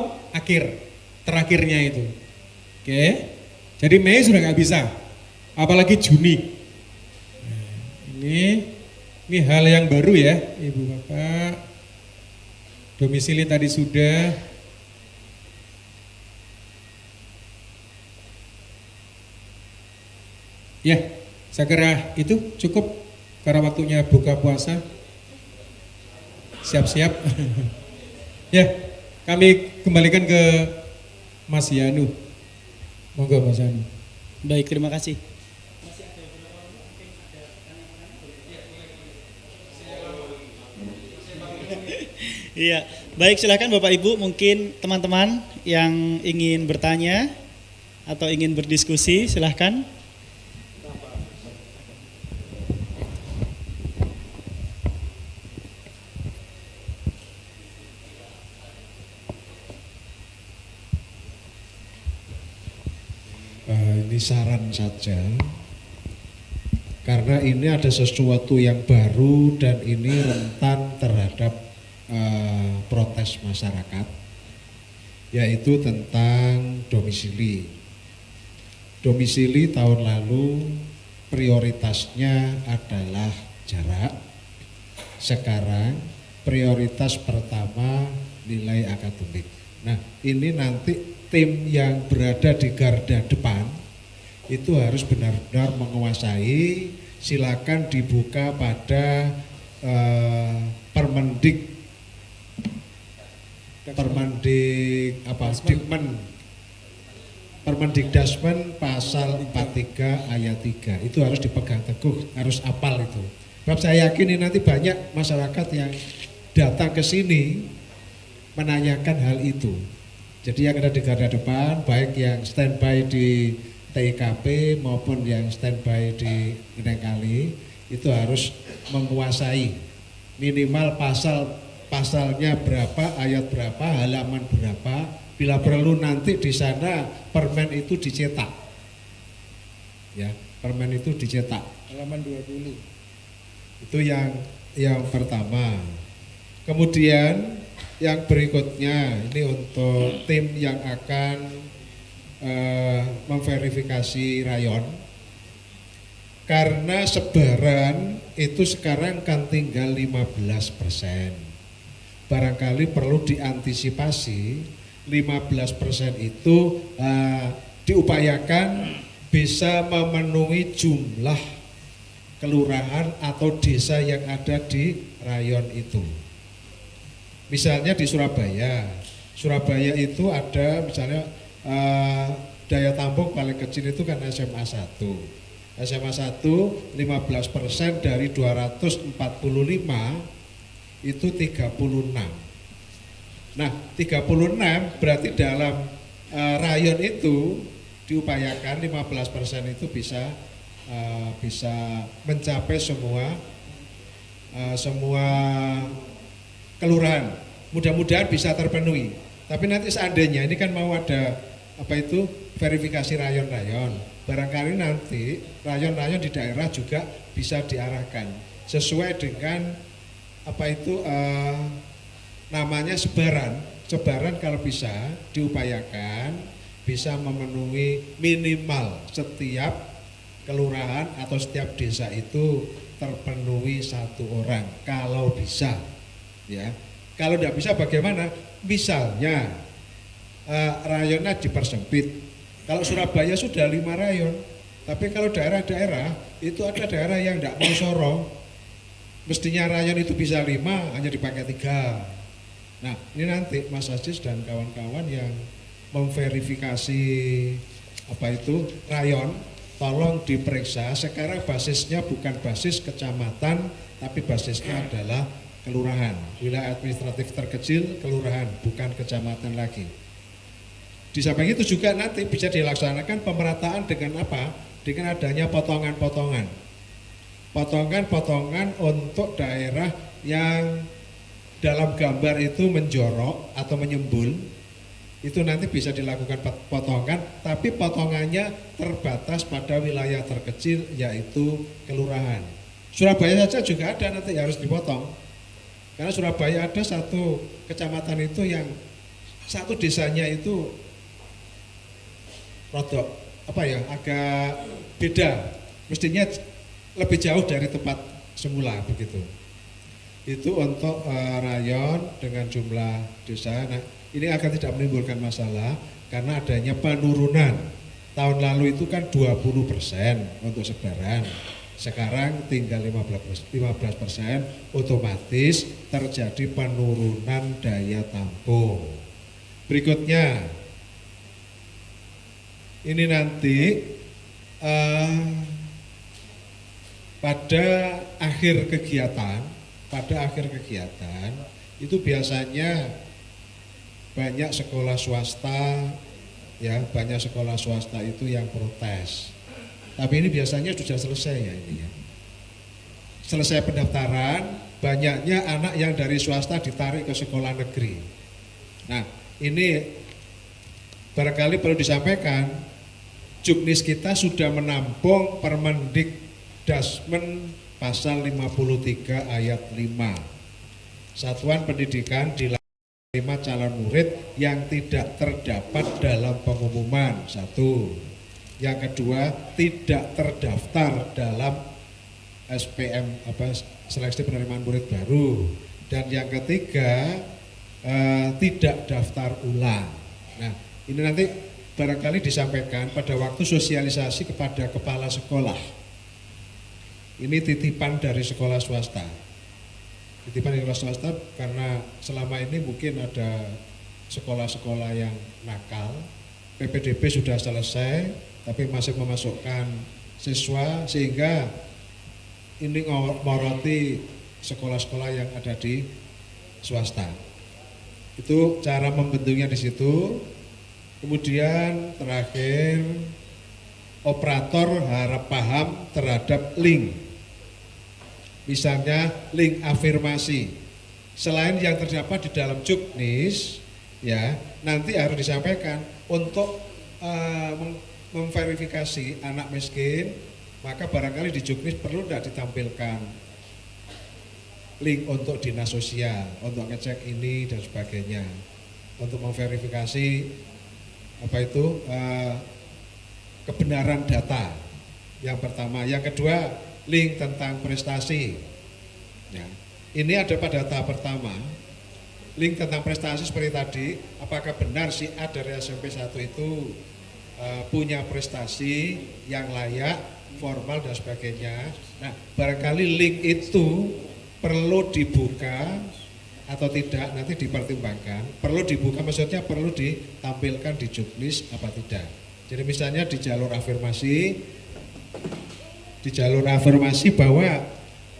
terakhirnya itu. Oke, jadi Mei sudah nggak bisa, apalagi Juni. Nah, ini hal yang baru ya, Ibu Bapak. Domisili tadi sudah. Ya, Saya kira itu cukup karena waktunya buka puasa. Siap-siap. Ya, kami kembalikan ke Mas Yanu. Monggo Mas Yanu. Baik, terima kasih. Iya, baik, silakan Bapak Ibu, mungkin teman-teman yang ingin bertanya atau ingin berdiskusi, silahkan. Ini saran saja, karena ini ada sesuatu yang baru dan ini rentan terhadap protes masyarakat, yaitu tentang domisili. Domisili tahun lalu prioritasnya adalah jarak, sekarang prioritas pertama nilai akademik. Nah, ini nanti tim yang berada di garda depan itu harus benar-benar menguasai. Silakan dibuka pada Permendikdasmen pasal 43 ayat 3 itu harus dipegang teguh, harus apal itu. Sebab saya yakin ini nanti banyak masyarakat yang datang ke sini menanyakan hal itu. Jadi yang ada di garda depan, baik yang standby di TIKP maupun yang standby di Gendeng Kali, itu harus menguasai minimal pasalnya berapa, ayat berapa, halaman berapa. Bila perlu nanti di sana permen itu dicetak, ya, permen itu dicetak. Halaman 20. Itu yang pertama. Kemudian yang berikutnya ini untuk tim yang akan memverifikasi rayon, karena sebaran itu sekarang kan tinggal 15%. Barangkali perlu diantisipasi 15% itu diupayakan bisa memenuhi jumlah kelurahan atau desa yang ada di rayon itu. Misalnya di Surabaya itu ada misalnya daya tampung paling kecil itu kan SMA 1. SMA 1 15% dari 245 itu 36. Nah, 36 berarti dalam rayon itu diupayakan 15% itu bisa mencapai semua kelurahan. Mudah-mudahan bisa terpenuhi. Tapi nanti seandainya ini kan mau ada verifikasi rayon-rayon. Barangkali nanti rayon-rayon di daerah juga bisa diarahkan sesuai dengan namanya sebaran kalau bisa diupayakan bisa memenuhi minimal setiap kelurahan atau setiap desa itu terpenuhi 1 orang kalau bisa, ya. Kalau tidak bisa bagaimana? Misalnya rayonnya dipersempit. Kalau Surabaya sudah 5 rayon, tapi kalau daerah-daerah itu ada daerah yang tidak mau sorong, mestinya rayon itu bisa 5 hanya dipakai 3. Nah, ini nanti Mas Aziz dan kawan-kawan yang memverifikasi rayon, tolong diperiksa. Sekarang basisnya bukan basis kecamatan, tapi basisnya adalah kelurahan. Wilayah administratif terkecil kelurahan, bukan kecamatan lagi. Di samping itu juga nanti bisa dilaksanakan pemerataan dengan apa? Dengan adanya potongan-potongan. Potongan-potongan untuk daerah yang dalam gambar itu menjorok atau menyembul, itu nanti bisa dilakukan potongan, tapi potongannya terbatas pada wilayah terkecil yaitu kelurahan. Surabaya saja juga ada nanti harus dipotong, karena Surabaya ada satu kecamatan itu yang satu desanya itu rodok agak beda, mestinya lebih jauh dari tempat semula begitu. Itu untuk rayon dengan jumlah desa. Nah, ini akan tidak menimbulkan masalah karena adanya penurunan Tahun lalu itu kan 20% untuk sebaran. Sekarang tinggal 15%, otomatis terjadi penurunan daya tampung. Berikutnya, ini nanti pada akhir kegiatan itu biasanya banyak sekolah swasta, ya banyak sekolah swasta itu yang protes. Tapi ini biasanya sudah selesai ya ini ya. Selesai pendaftaran, banyaknya anak yang dari swasta ditarik ke sekolah negeri. Nah, ini barangkali perlu disampaikan, Juknis kita sudah menampung Permendikdasmen pasal 53 ayat 5. Satuan pendidikan dilakukan calon murid yang tidak terdapat dalam pengumuman. Satu. Yang kedua, tidak terdaftar dalam SPM seleksi penerimaan murid baru. Dan yang ketiga, tidak daftar ulang. Nah, ini nanti barangkali disampaikan pada waktu sosialisasi kepada kepala sekolah. Ini titipan dari sekolah swasta. Titipan dari sekolah swasta karena selama ini mungkin ada sekolah-sekolah yang nakal. PPDB sudah selesai, tapi masih memasukkan siswa sehingga ini moroti sekolah-sekolah yang ada di swasta. Itu cara membentuknya di situ. Kemudian terakhir, operator harap paham terhadap link. Misalnya link afirmasi. Selain yang terdapat di dalam Juknis, ya nanti harus disampaikan untuk memverifikasi anak miskin, maka barangkali di Juknis perlu tidak ditampilkan link untuk dinas sosial, untuk ngecek ini dan sebagainya, untuk memverifikasi kebenaran data. Yang pertama, yang kedua link tentang prestasi. Ya, ini ada pada tahap pertama. Link tentang prestasi seperti tadi, apakah benar si A dari SMP 1 itu punya prestasi yang layak, formal dan sebagainya. Nah, barangkali link itu perlu dibuka atau tidak nanti dipertimbangkan. Perlu dibuka maksudnya perlu ditampilkan di Juknis apa tidak. Jadi misalnya di jalur afirmasi bahwa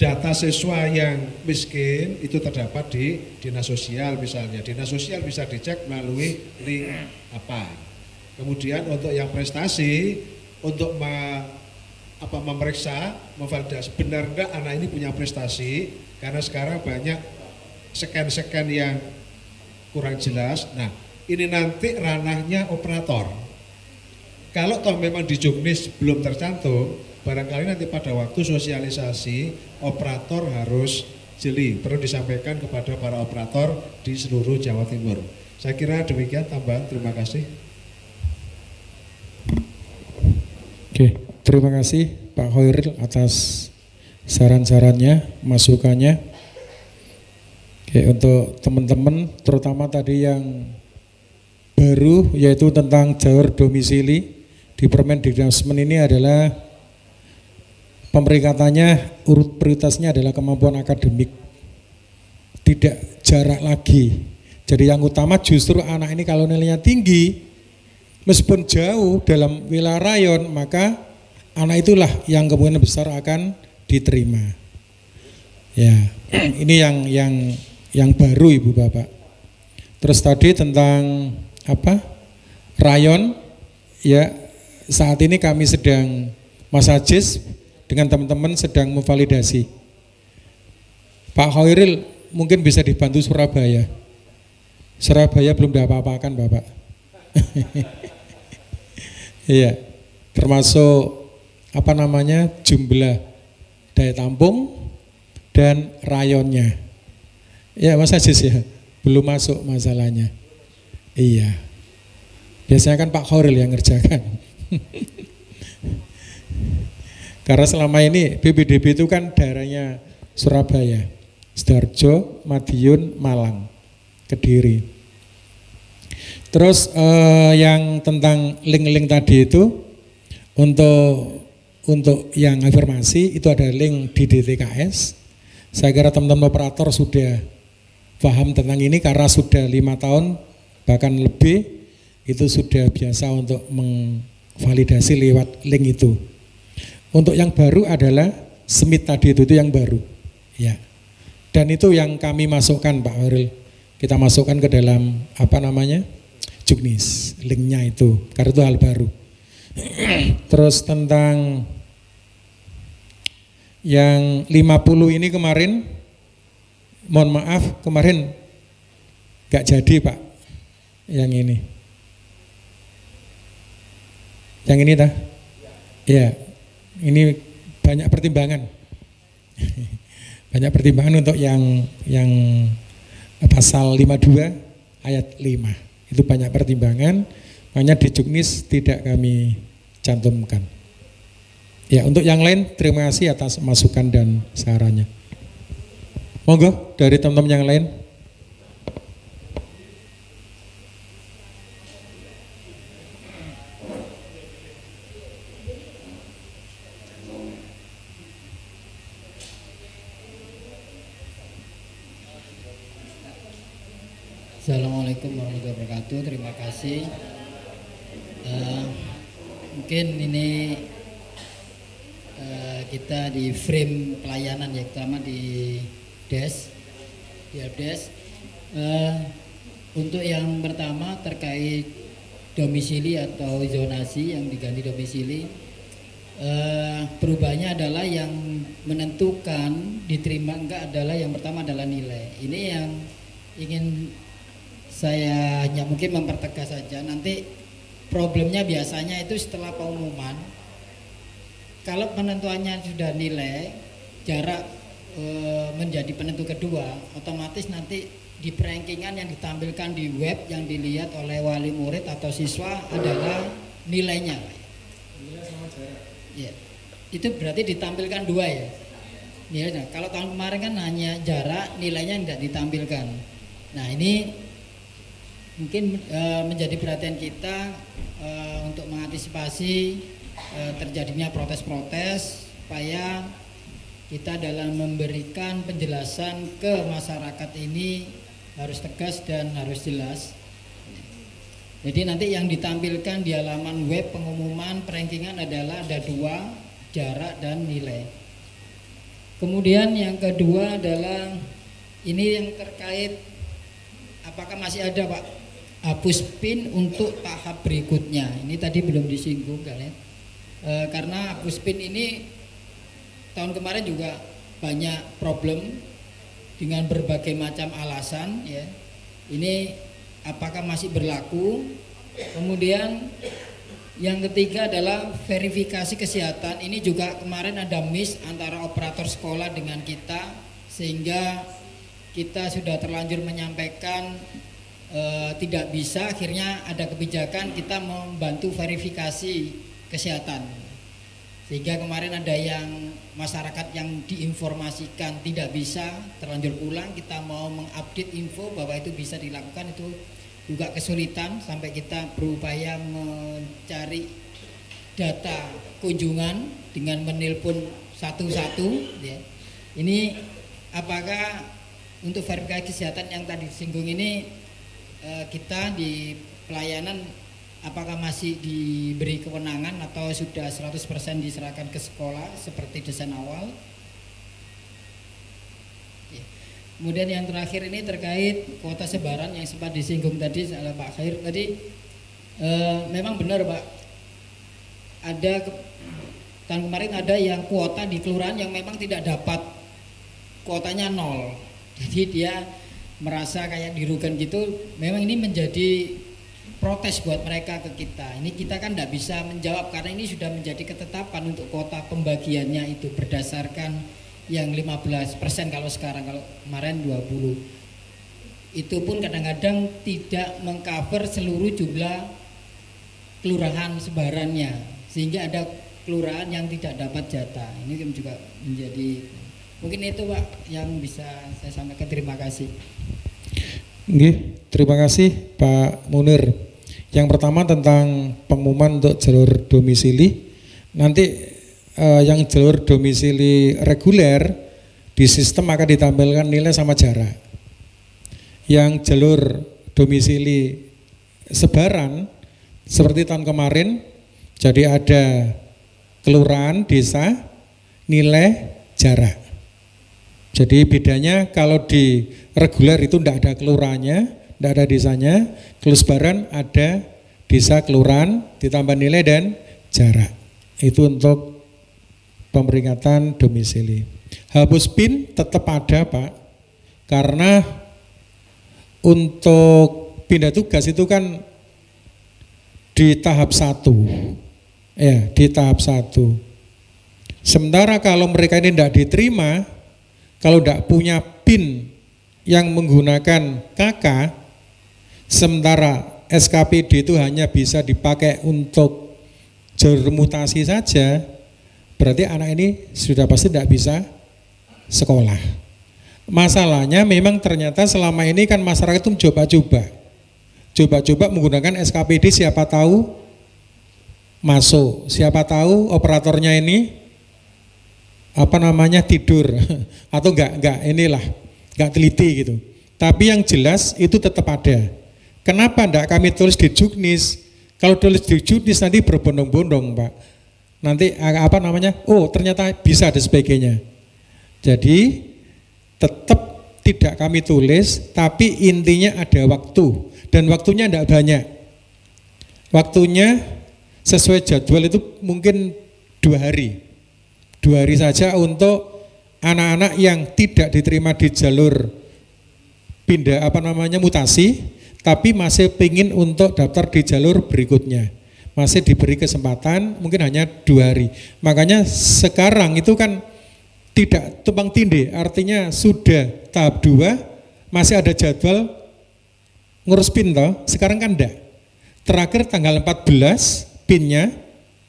data siswa yang miskin itu terdapat di dinas sosial misalnya. Dinas sosial bisa dicek melalui link apa. Kemudian untuk yang prestasi, untuk memeriksa, memvalidasi benar enggak anak ini punya prestasi, karena sekarang banyak scan yang kurang jelas. Nah, ini nanti ranahnya operator. Kalau toh memang di Juknis belum tercantum, barangkali nanti pada waktu sosialisasi operator harus jeli, perlu disampaikan kepada para operator di seluruh Jawa Timur. Saya kira demikian tambahan, terima kasih. Oke, terima kasih Pak Khairil atas saran-sarannya, masukannya. Oke, untuk teman-teman terutama tadi yang baru yaitu tentang jalur domisili di Permendikdasmen ini adalah pemeringkatannya urut prioritasnya adalah kemampuan akademik, tidak jarak lagi. Jadi yang utama justru anak ini kalau nilainya tinggi meskipun jauh dalam wilayah rayon, maka anak itulah yang kemungkinan besar akan diterima. Ya, ini yang baru Ibu Bapak. Terus tadi tentang rayon, ya saat ini kami sedang Mas Ajis dengan teman-teman sedang memvalidasi. Pak Khairil mungkin bisa dibantu Surabaya. Surabaya belum apa-apakan Bapak. Iya, termasuk jumlah daya tampung dan rayonnya. Ya Mas Ajis ya, belum masuk masalahnya. Iya, biasanya kan Pak Khairil yang ngerjakan. Karena selama ini BPDB itu kan daerahnya Surabaya, Sidoarjo, Madiun, Malang, Kediri. Terus yang tentang link-link tadi itu untuk yang afirmasi itu ada link di DTKS. Saya kira teman-teman operator sudah paham tentang ini karena sudah 5 tahun bahkan lebih itu sudah biasa untuk mengvalidasi lewat link itu. Untuk yang baru adalah Smith tadi itu yang baru, ya. Dan itu yang kami masukkan Pak Waril, kita masukkan ke dalam Juknis, linknya itu, karena itu hal baru. Terus tentang yang 50 ini kemarin, mohon maaf kemarin gak jadi Pak, yang ini. Yang ini dah? Ya, ini banyak pertimbangan. Banyak pertimbangan untuk yang pasal 52 ayat 5. Itu banyak pertimbangan, makanya di Juknis tidak kami cantumkan. Ya, untuk yang lain terima kasih atas masukan dan sarannya. Monggo dari teman-teman yang lain. Assalamualaikum warahmatullahi wabarakatuh. Terima kasih. Mungkin ini kita di frame pelayanan ya, terutama di helpdesk. Untuk yang pertama terkait domisili atau zonasi yang diganti domisili, perubahannya adalah yang menentukan diterima enggak adalah yang pertama adalah nilai. Ini yang ingin saya hanya mungkin mempertegas saja. Nanti problemnya biasanya itu setelah pengumuman, kalau penentuannya sudah nilai, jarak menjadi penentu kedua, otomatis nanti di rankingan yang ditampilkan di web yang dilihat oleh wali murid atau siswa adalah nilainya. Nilai sama jarak. Ya, itu berarti ditampilkan dua ya. Nilainya. Kalau tahun kemarin kan hanya jarak, nilainya tidak ditampilkan. Nah ini mungkin menjadi perhatian kita untuk mengantisipasi terjadinya protes-protes, supaya kita dalam memberikan penjelasan ke masyarakat ini harus tegas dan harus jelas. Jadi nanti yang ditampilkan di halaman web pengumuman perankingan adalah ada dua, jarak dan nilai. Kemudian yang kedua adalah ini yang terkait apakah masih ada Pak hapus PIN untuk tahap berikutnya. Ini tadi belum disinggung kalian. Karena hapus PIN ini tahun kemarin juga banyak problem dengan berbagai macam alasan ya. Ini apakah masih berlaku? Kemudian yang ketiga adalah verifikasi kesehatan. Ini juga kemarin ada miss antara operator sekolah dengan kita, sehingga kita sudah terlanjur menyampaikan tidak bisa, akhirnya ada kebijakan kita membantu verifikasi kesehatan. Sehingga kemarin ada yang masyarakat yang diinformasikan tidak bisa, terlanjur pulang, kita mau mengupdate info bahwa itu bisa dilakukan, itu juga kesulitan sampai kita berupaya mencari data kunjungan dengan menelpon satu-satu ya. Ini apakah untuk verifikasi kesehatan yang tadi disinggung ini kita di pelayanan apakah masih diberi kewenangan atau sudah 100% diserahkan ke sekolah seperti desain awal? Ya. Kemudian yang terakhir ini terkait kuota sebaran yang sempat disinggung tadi oleh Pak Khair tadi, memang benar Pak, ada tahun kemarin ada yang kuota di kelurahan yang memang tidak dapat, kuotanya 0, jadi dia merasa kayak dirugikan gitu. Memang ini menjadi protes buat mereka ke kita. Ini kita kan tidak bisa menjawab karena ini sudah menjadi ketetapan untuk kuota pembagiannya itu berdasarkan yang 15% kalau sekarang, kalau kemarin 20. Itu pun kadang-kadang tidak mengcover seluruh jumlah kelurahan sebarannya, sehingga ada kelurahan yang tidak dapat jatah. Ini juga menjadi, mungkin itu Pak yang bisa saya sampaikan. Terima kasih. Nggih, terima kasih Pak Munir. Yang pertama tentang pengumuman untuk jalur domisili. Nanti yang jalur domisili reguler di sistem akan ditampilkan nilai sama jarak. Yang jalur domisili sebaran seperti tahun kemarin, jadi ada kelurahan, desa, nilai, jarak. Jadi bedanya kalau di reguler itu tidak ada kelurahannya, tidak ada desanya. Kalau sebaran ada desa, kelurahan, ditambah nilai dan jarak. Itu untuk pemeringatan domisili. Hapus PIN tetap ada Pak, karena untuk pindah tugas itu kan di tahap 1, ya di tahap 1. Sementara kalau mereka ini tidak diterima, kalau tidak punya PIN yang menggunakan KK, sementara SKPD itu hanya bisa dipakai untuk jalur mutasi saja, berarti anak ini sudah pasti tidak bisa sekolah. Masalahnya memang ternyata selama ini kan masyarakat itu coba-coba menggunakan SKPD, siapa tahu masuk, siapa tahu operatornya ini tidur atau enggak teliti gitu. Tapi yang jelas itu tetap ada. Kenapa enggak kami tulis di Juknis? Kalau tulis di Juknis nanti berbondong-bondong Pak. Nanti oh ternyata bisa dan sebagainya. Jadi tetap tidak kami tulis, tapi intinya ada waktu dan waktunya enggak banyak. Waktunya sesuai jadwal itu mungkin 2 hari. 2 hari saja untuk anak-anak yang tidak diterima di jalur pindah mutasi, tapi masih pingin untuk daftar di jalur berikutnya, masih diberi kesempatan mungkin hanya 2 hari. Makanya sekarang itu kan tidak tumpang tindih, artinya sudah tahap 2 masih ada jadwal ngurus PIN toh, sekarang kan enggak. Terakhir tanggal 14 PIN-nya,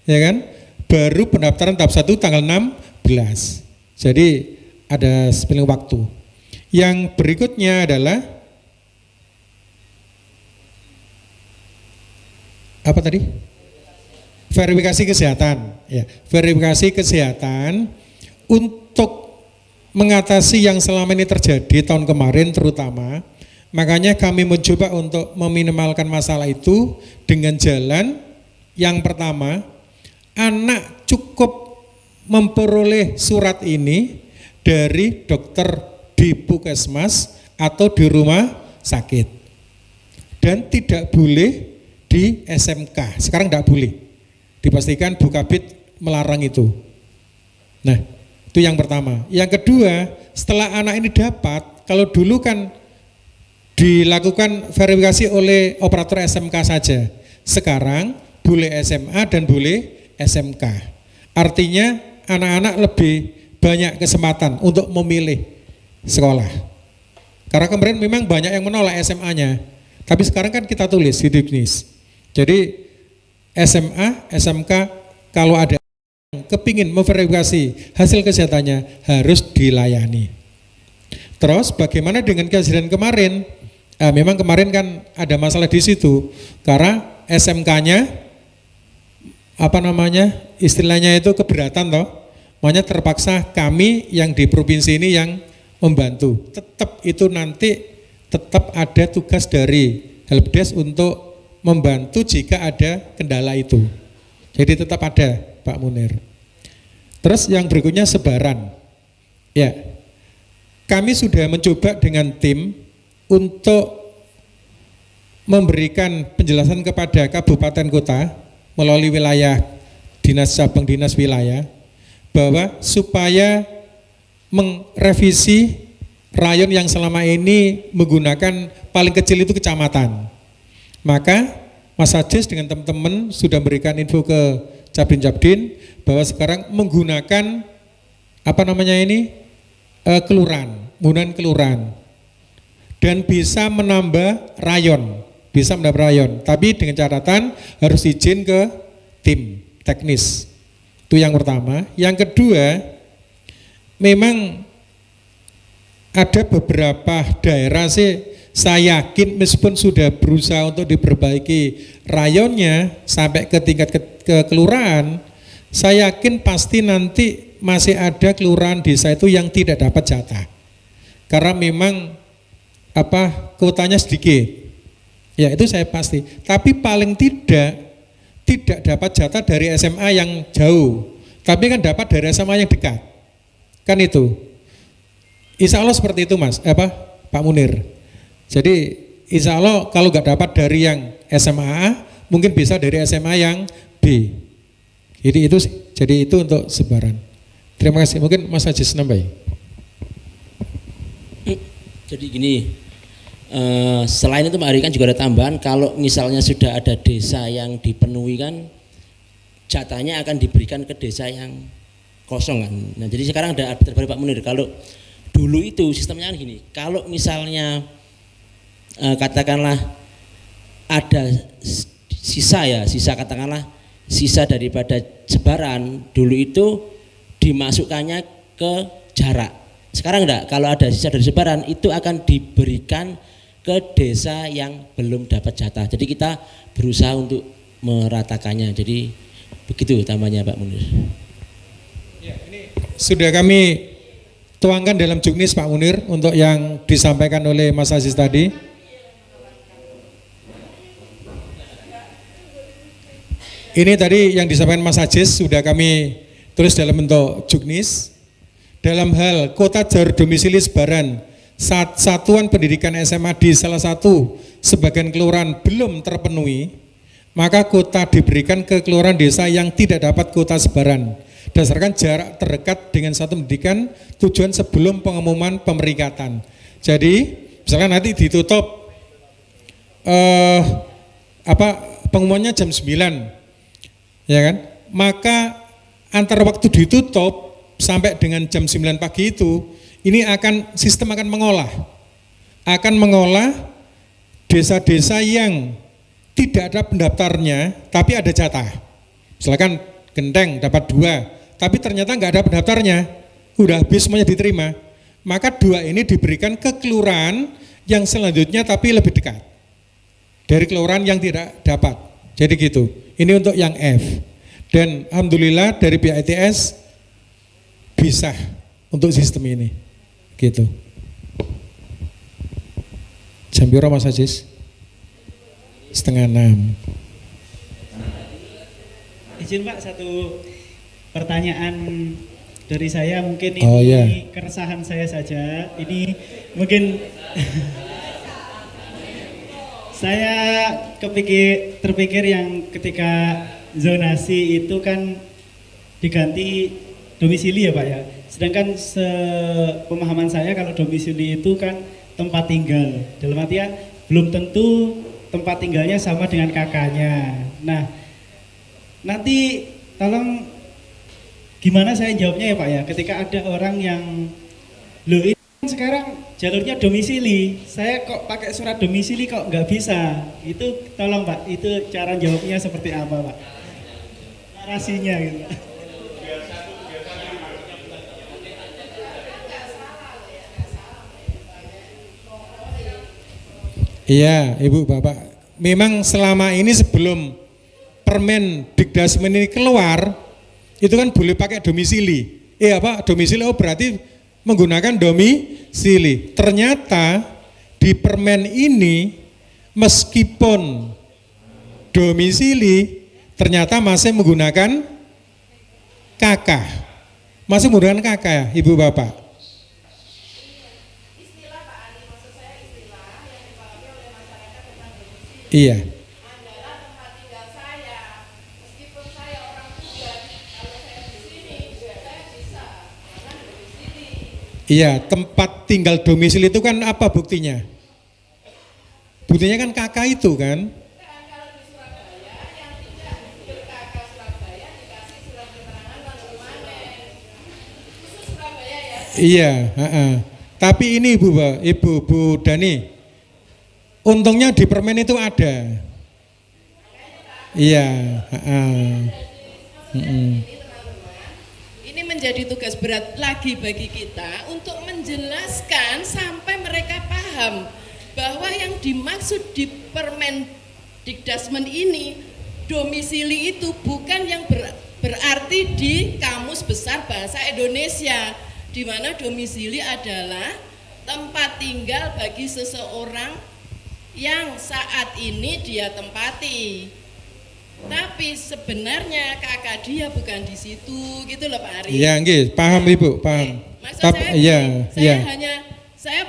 ya kan? Baru pendaftaran tahap 1 tanggal 16. Jadi ada spilling waktu. Yang berikutnya adalah apa tadi? Verifikasi kesehatan. Ya, verifikasi kesehatan untuk mengatasi yang selama ini terjadi tahun kemarin terutama. Makanya kami mencoba untuk meminimalkan masalah itu dengan jalan yang pertama, anak cukup memperoleh surat ini dari dokter di puskesmas atau di rumah sakit dan tidak boleh di SMK. Sekarang tidak boleh, dipastikan Bukabid melarang itu. Nah itu yang pertama. Yang kedua, setelah anak ini dapat, kalau dulu kan dilakukan verifikasi oleh operator SMK saja, sekarang boleh SMA dan boleh SMK. Artinya anak-anak lebih banyak kesempatan untuk memilih sekolah. Karena kemarin memang banyak yang menolak SMA-nya. Tapi sekarang kan kita tulis di Juknis. Jadi SMA, SMK kalau ada yang kepingin memverifikasi hasil kesehatannya harus dilayani. Terus bagaimana dengan kejadian kemarin? Memang kemarin kan ada masalah di situ. Karena SMK-nya istilahnya itu keberatan toh, makanya terpaksa kami yang di provinsi ini yang membantu. Tetap itu nanti tetap ada tugas dari helpdesk untuk membantu jika ada kendala itu. Jadi tetap ada Pak Munir. Terus yang berikutnya sebaran. Ya, kami sudah mencoba dengan tim untuk memberikan penjelasan kepada kabupaten kota melalui wilayah dinas cabang dinas wilayah bahwa supaya merevisi rayon yang selama ini menggunakan paling kecil itu kecamatan. Maka Mas Ajis dengan teman-teman sudah memberikan info ke Cabdin bahwa sekarang menggunakan kelurahan, menggunakan kelurahan dan bisa menambah rayon. Tapi dengan catatan harus izin ke tim teknis. Itu yang pertama. Yang kedua, memang ada beberapa daerah sih saya yakin meskipun sudah berusaha untuk diperbaiki rayonnya sampai ke tingkat ke kelurahan, saya yakin pasti nanti masih ada kelurahan desa itu yang tidak dapat jatah. Karena memang kuotanya sedikit. Ya itu saya pasti. Tapi paling tidak dapat jatah dari SMA yang jauh, tapi kan dapat dari SMA yang dekat. Kan itu. Insya Allah seperti itu Mas, Pak Munir. Jadi insya Allah kalau nggak dapat dari yang SMA A, mungkin bisa dari SMA yang B. Jadi itu untuk sebaran. Terima kasih. Mungkin Mas Ajis nambahin. Jadi gini, selain itu Pak Ari kan juga ada tambahan, kalau misalnya sudah ada desa yang dipenuhi kan jatahnya akan diberikan ke desa yang kosong kan. Nah jadi sekarang ada terbaru Pak Munir, kalau dulu itu sistemnya kan gini, kalau misalnya katakanlah ada sisa katakanlah sisa daripada sebaran, dulu itu dimasukkannya ke jarak. Sekarang enggak, kalau ada sisa dari sebaran itu akan diberikan ke desa yang belum dapat jatah. Jadi kita berusaha untuk meratakannya. Jadi begitu utamanya Pak Munir. Ya, ini sudah kami tuangkan dalam juknis Pak Munir untuk yang disampaikan oleh Mas Aziz tadi. Ini tadi yang disampaikan Mas Aziz sudah kami tulis dalam bentuk juknis. Dalam hal kota jalur domisili sebaran satuan pendidikan SMA di salah satu sebagian kelurahan belum terpenuhi, maka kota diberikan ke kelurahan desa yang tidak dapat kota sebaran berdasarkan jarak terdekat dengan satu pendidikan tujuan sebelum pengumuman pemeringkatan. Jadi misalkan nanti ditutup pengumumannya jam 9, ya kan? Maka antara waktu ditutup sampai dengan jam 9 pagi itu, ini sistem akan mengolah desa-desa yang tidak ada pendaftarnya tapi ada jatah. Misalkan Genteng dapat 2, tapi ternyata nggak ada pendaftarnya, udah habis semuanya diterima. Maka 2 ini diberikan ke kelurahan yang selanjutnya tapi lebih dekat dari kelurahan yang tidak dapat. Jadi gitu. Ini untuk yang F. Dan alhamdulillah dari pihak ITS bisa untuk sistem ini. Gitu. Jam berapa Mas Aziz? 5:30. Izin Pak, satu pertanyaan dari saya, mungkin ini ya. keresahan saya saja. Ini mungkin saya terpikir yang ketika zonasi itu kan diganti domisili ya Pak ya. Sedangkan pemahaman saya kalau domisili itu kan tempat tinggal. Dalam artian belum tentu tempat tinggalnya sama dengan kakaknya. Nah, nanti tolong gimana saya jawabnya ya Pak ya, ketika ada orang yang ini kan sekarang jalurnya domisili, saya kok pakai surat domisili kok nggak bisa, itu tolong Pak, itu cara jawabnya seperti apa Pak, narasinya gitu. Iya, Ibu Bapak. Memang selama ini sebelum Permen Dikdasmen ini keluar, itu kan boleh pakai domisili. Domisili berarti menggunakan domisili. Ternyata di Permen ini meskipun domisili ternyata masih menggunakan KK. Masih menggunakan KK ya, Ibu Bapak. Iya. Iya, tempat tinggal domisili itu kan apa buktinya? Buktinya kan KK itu kan? Iya, tapi ini Bu Dani, untungnya di Permen itu ada. Iya, Ini menjadi tugas berat lagi bagi kita untuk menjelaskan sampai mereka paham. bahwa yang dimaksud di Permendikdasmen ini domisili itu bukan yang berarti di Kamus Besar Bahasa Indonesia, di mana domisili adalah tempat tinggal bagi seseorang yang saat ini dia tempati. Tapi sebenarnya kakak dia bukan di situ, gitu loh Pak Ari. Ya, nggih, paham Ibu, paham. Maksud Tapi saya, iya, saya iya. hanya saya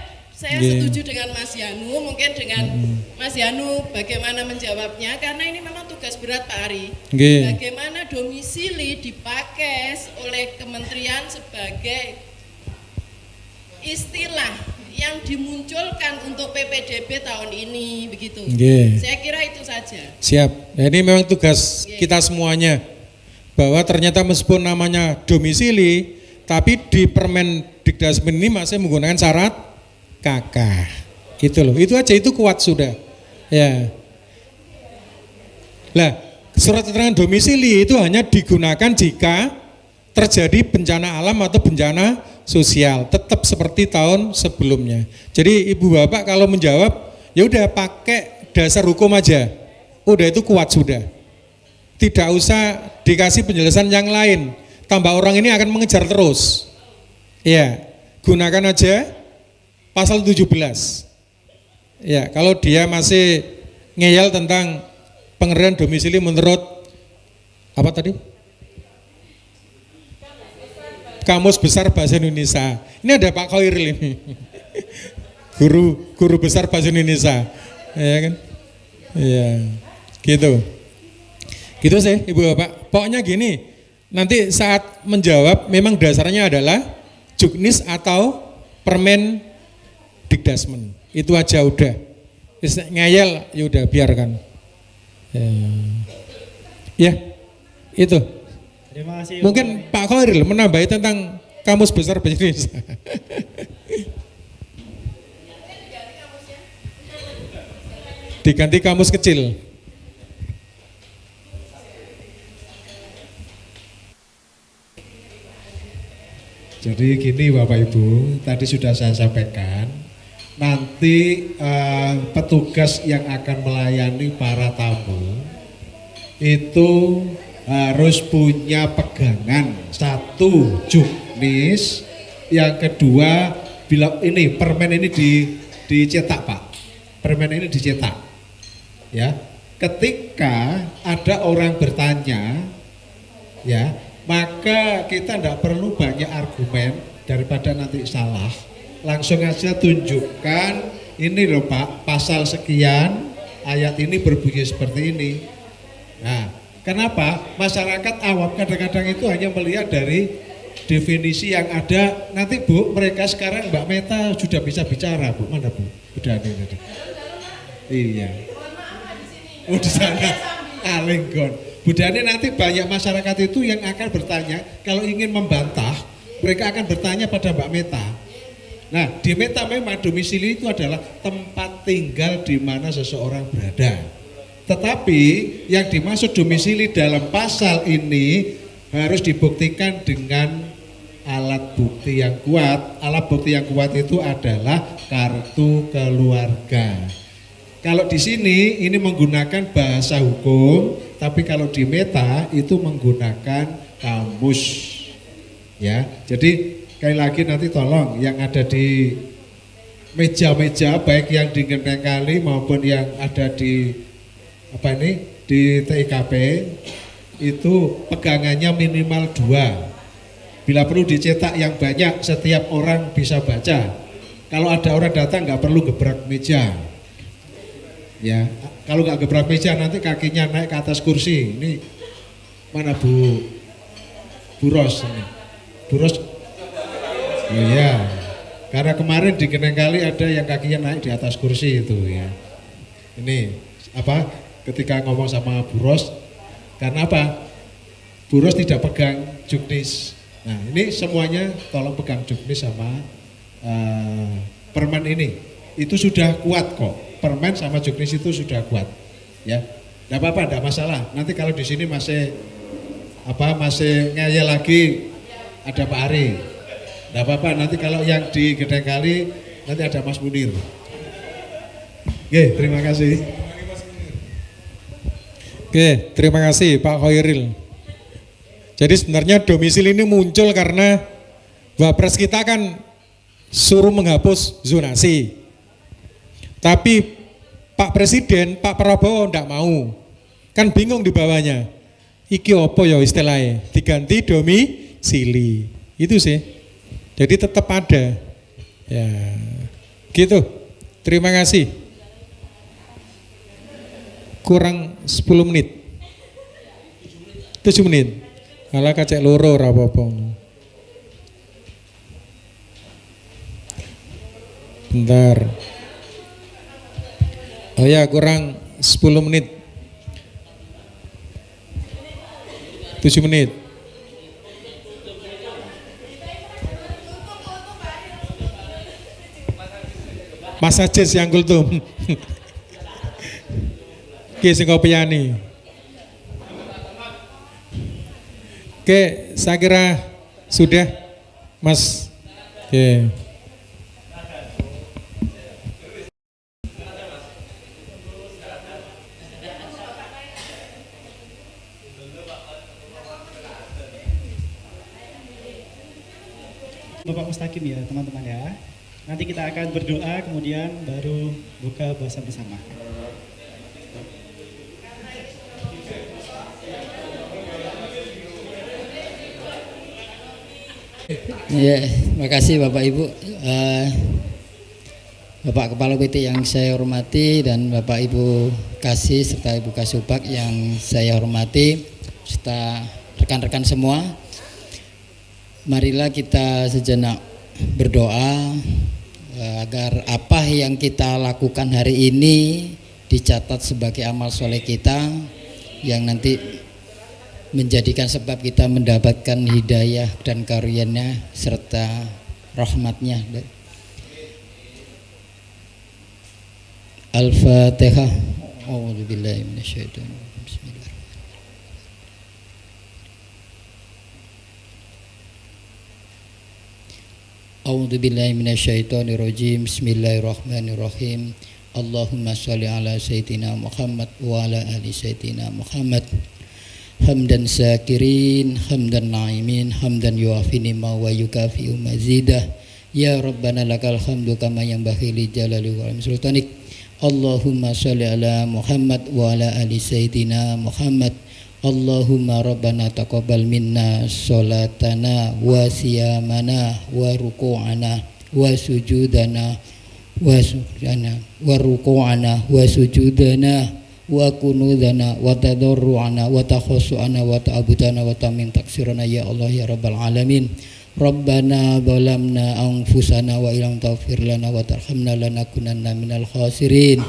Nggih. setuju dengan Mas Yanu, mungkin dengan Mas Yanu bagaimana menjawabnya, karena ini memang tugas berat Pak Ari. Nggih. Bagaimana domisili dipakai oleh kementerian sebagai istilah yang dimunculkan untuk PPDB tahun ini, begitu. Nggih. Saya kira itu saja. Siap. Ya, ini memang tugas kita semuanya. Bahwa ternyata meskipun namanya domisili, tapi di Permendikdasmen ini masih menggunakan syarat KK. Gitu loh. Itu aja, itu kuat sudah. Ya. Lah, surat keterangan domisili itu hanya digunakan jika terjadi bencana alam atau bencana sosial, tetap seperti tahun sebelumnya. Jadi ibu bapak kalau menjawab, ya udah pakai dasar hukum aja, udah itu kuat sudah. Tidak usah dikasih penjelasan yang lain, tambah orang ini akan mengejar terus. Ya, gunakan aja pasal 17. Ya, kalau dia masih ngeyel tentang pengertian domisili menurut apa tadi? Kamus Besar Bahasa Indonesia. Ini ada Pak Khairil ini. Guru besar bahasa Indonesia. Ya kan? Iya. Gitu. Gitu sih Ibu Bapak. Pokoknya gini, nanti saat menjawab memang dasarnya adalah juknis atau Permendikdasmen. Itu aja udah. Ngeyel ya udah biarkan. Ya. Itu. Terima kasih. Mungkin Pak Khairil menambahi tentang Kamus Besar Bahasa Indonesia. Diganti kamus kecil. Jadi gini Bapak Ibu, tadi sudah saya sampaikan, nanti petugas yang akan melayani para tamu itu harus punya pegangan, satu juknis, yang kedua bila ini permen ini dicetak Pak, permen ini dicetak, ya. Ketika ada orang bertanya, ya, maka kita tidak perlu banyak argumen daripada nanti salah, langsung aja tunjukkan ini loh Pak, pasal sekian, ayat ini berbunyi seperti ini. Nah. Kenapa? Masyarakat awam kadang-kadang itu hanya melihat dari definisi yang ada. Nanti Bu, mereka sekarang Mbak Meta sudah bisa bicara Bu. Mana Bu? Udah ada tadi. Iya. Oh di sana. Alenggon. Bu Dani, nanti banyak masyarakat itu yang akan bertanya, kalau ingin membantah, mereka akan bertanya pada Mbak Meta. Nah, di Meta memang domisili itu adalah tempat tinggal di mana seseorang berada. Tetapi yang dimaksud domisili dalam pasal ini harus dibuktikan dengan alat bukti yang kuat. Alat bukti yang kuat itu adalah kartu keluarga. Kalau di sini ini menggunakan bahasa hukum, tapi kalau di Meta itu menggunakan kamus. Ya, jadi sekali lagi nanti tolong yang ada di meja-meja baik yang di Genteng Kali maupun yang ada di di TIKP itu pegangannya minimal 2. Bila perlu dicetak yang banyak, setiap orang bisa baca. Kalau ada orang datang nggak perlu gebrak meja. Ya, kalau nggak gebrak meja nanti kakinya naik ke atas kursi. Ini mana Bu Ros ini? Bu Ros. Oh iya. Karena kemarin di Genteng Kali ada yang kakinya naik di atas kursi itu ya. Ini apa? Ketika ngomong sama Bu Ros, karena apa? Bu Ros tidak pegang juknis. Nah ini semuanya tolong pegang juknis sama permen ini. Itu sudah kuat kok. Permen sama juknis itu sudah kuat. Ya, tidak apa-apa, tidak masalah. Nanti kalau di sini masih ngeyel lagi ada Pak Ari. Tidak apa-apa. Nanti kalau yang di Genteng Kali nanti ada Mas Munir. Oke, terima kasih. Oke, terima kasih Pak Khairil. Jadi sebenarnya domisili ini muncul karena Wapres kita kan suruh menghapus zonasi. Tapi Pak Presiden, Pak Prabowo enggak mau. Kan bingung di bawahnya. Iki apa ya istilahnya? Diganti domisili. Itu sih. Jadi tetap ada. Ya. Gitu. Terima kasih. Kurang 10 menit. 7 menit. Malah kacek loro ora apa-apa. Bentar. Oh ya, kurang 10 menit. 7 menit. Mas Ajis yang kultum. Oke, sing kopiani. Oke, saya kira sudah, Mas. Oke. Bapak Mustaqim ya teman-teman ya. Nanti kita akan berdoa kemudian baru buka puasa bersama. Ya, makasih Bapak Ibu, Bapak Kepala PT yang saya hormati dan Bapak Ibu Kasih serta Ibu Kasubag yang saya hormati serta rekan-rekan semua. Marilah kita sejenak berdoa agar apa yang kita lakukan hari ini dicatat sebagai amal soleh kita yang nanti menjadikan sebab kita mendapatkan hidayah dan karunia serta rahmatnya. Al-Fatihah. A'udzubillahi minasyaitonir rajim. Bismillahirrahmanirrahim. A'udzubillahi minasyaitonir rajim. Bismillahirrahmanirrahim. Allahumma shalli ala sayyidina Muhammad wa ala ali sayyidina Muhammad. Hamdan syakirin, hamdan na'imin, hamdan yuafini ma wa yukafi'u mazidah. Ya Rabbana lakal hamdu kama yanbaghi li jalali wa sultanik. Allahumma sholli ala Muhammad wa ala ali sayyidina Muhammad. Allahumma Rabbana taqabbal minna sholatana wa siyamana wa ruku'ana wa sujudana wa sujudana wa ruku'ana wa sujudana wa kunudana wa tadarru'ana wa takhassu'ana wa ta'abudana wa tamin taksirana ya Allah ya Rabbal Alamin. Rabbana zalamna anfusana wa ilam taghfir lana wa tarhamna lanakunanna minal khasirin.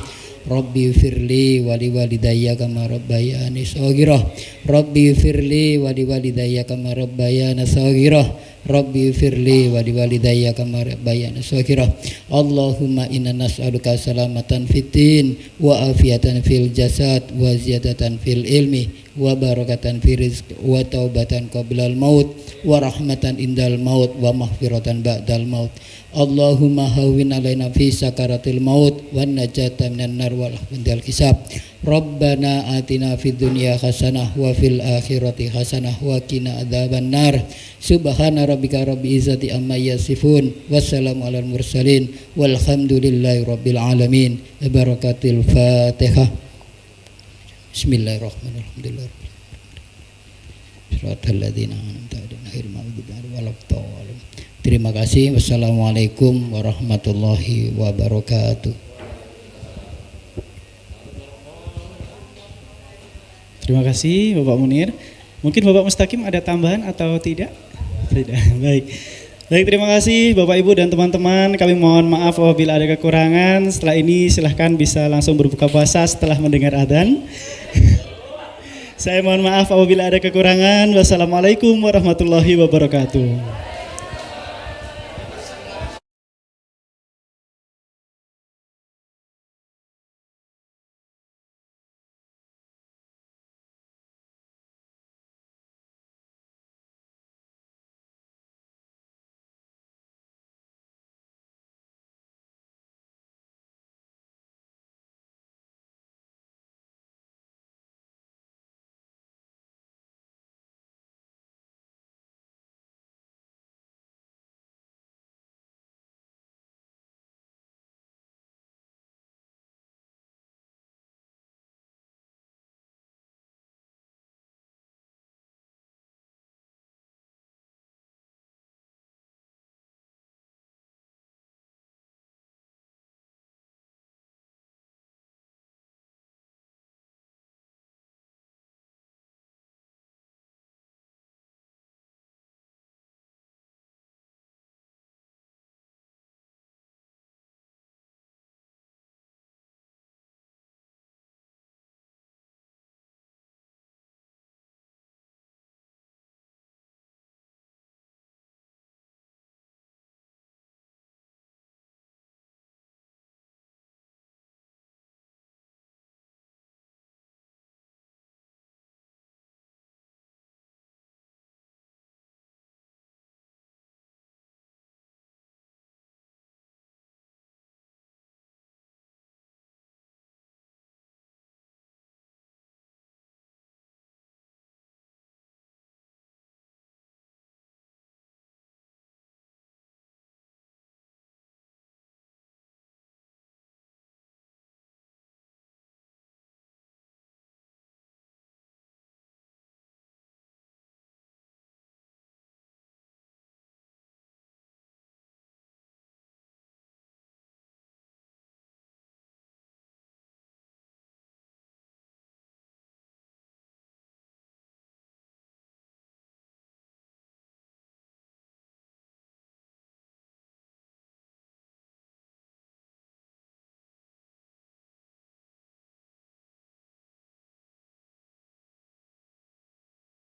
Rabbi firli wa liwalidayya kama rabbayani shaghira. Rabbi firli wa liwalidayya kama rabbayana shaghira. Rabbi firli wa liwalidayya kama rabbayana shaghira. Allahumma inna nas'aluka salamatan fitin wa afiatan fil jasad wa ziyadatan fil ilmi wa barakatan fi rizq wa taubatan qablal maut wa rahmatan indal maut wa maghfiratan ba'dal maut. Allahumma hawwin alaina fi sakaratil maut wan najata minan nar wal hafdal hisab. Rabbana atina fid dunya hasanah wa fil akhirati hasanah wa qina adzaban nar. Subhana rabbika rabbil izzati amma yasifun. Wassalamu alal mursalin walhamdulillahi rabbil alamin. Barakatil Fatihah. Bismillahirrahmanirrahim. Shiratal ladzina an'amta 'alaihim ghairil maghdubi 'alaihim waladdallin. Terima kasih. Wassalamualaikum warahmatullahi wabarakatuh. Terima kasih Bapak Munir. Mungkin Bapak Mustaqim ada tambahan atau tidak? Tidak. Baik. Baik, terima kasih Bapak Ibu dan teman-teman. Kami mohon maaf apabila ada kekurangan. Setelah ini silahkan bisa langsung berbuka puasa setelah mendengar adzan. Saya mohon maaf apabila ada kekurangan. Wassalamualaikum warahmatullahi wabarakatuh.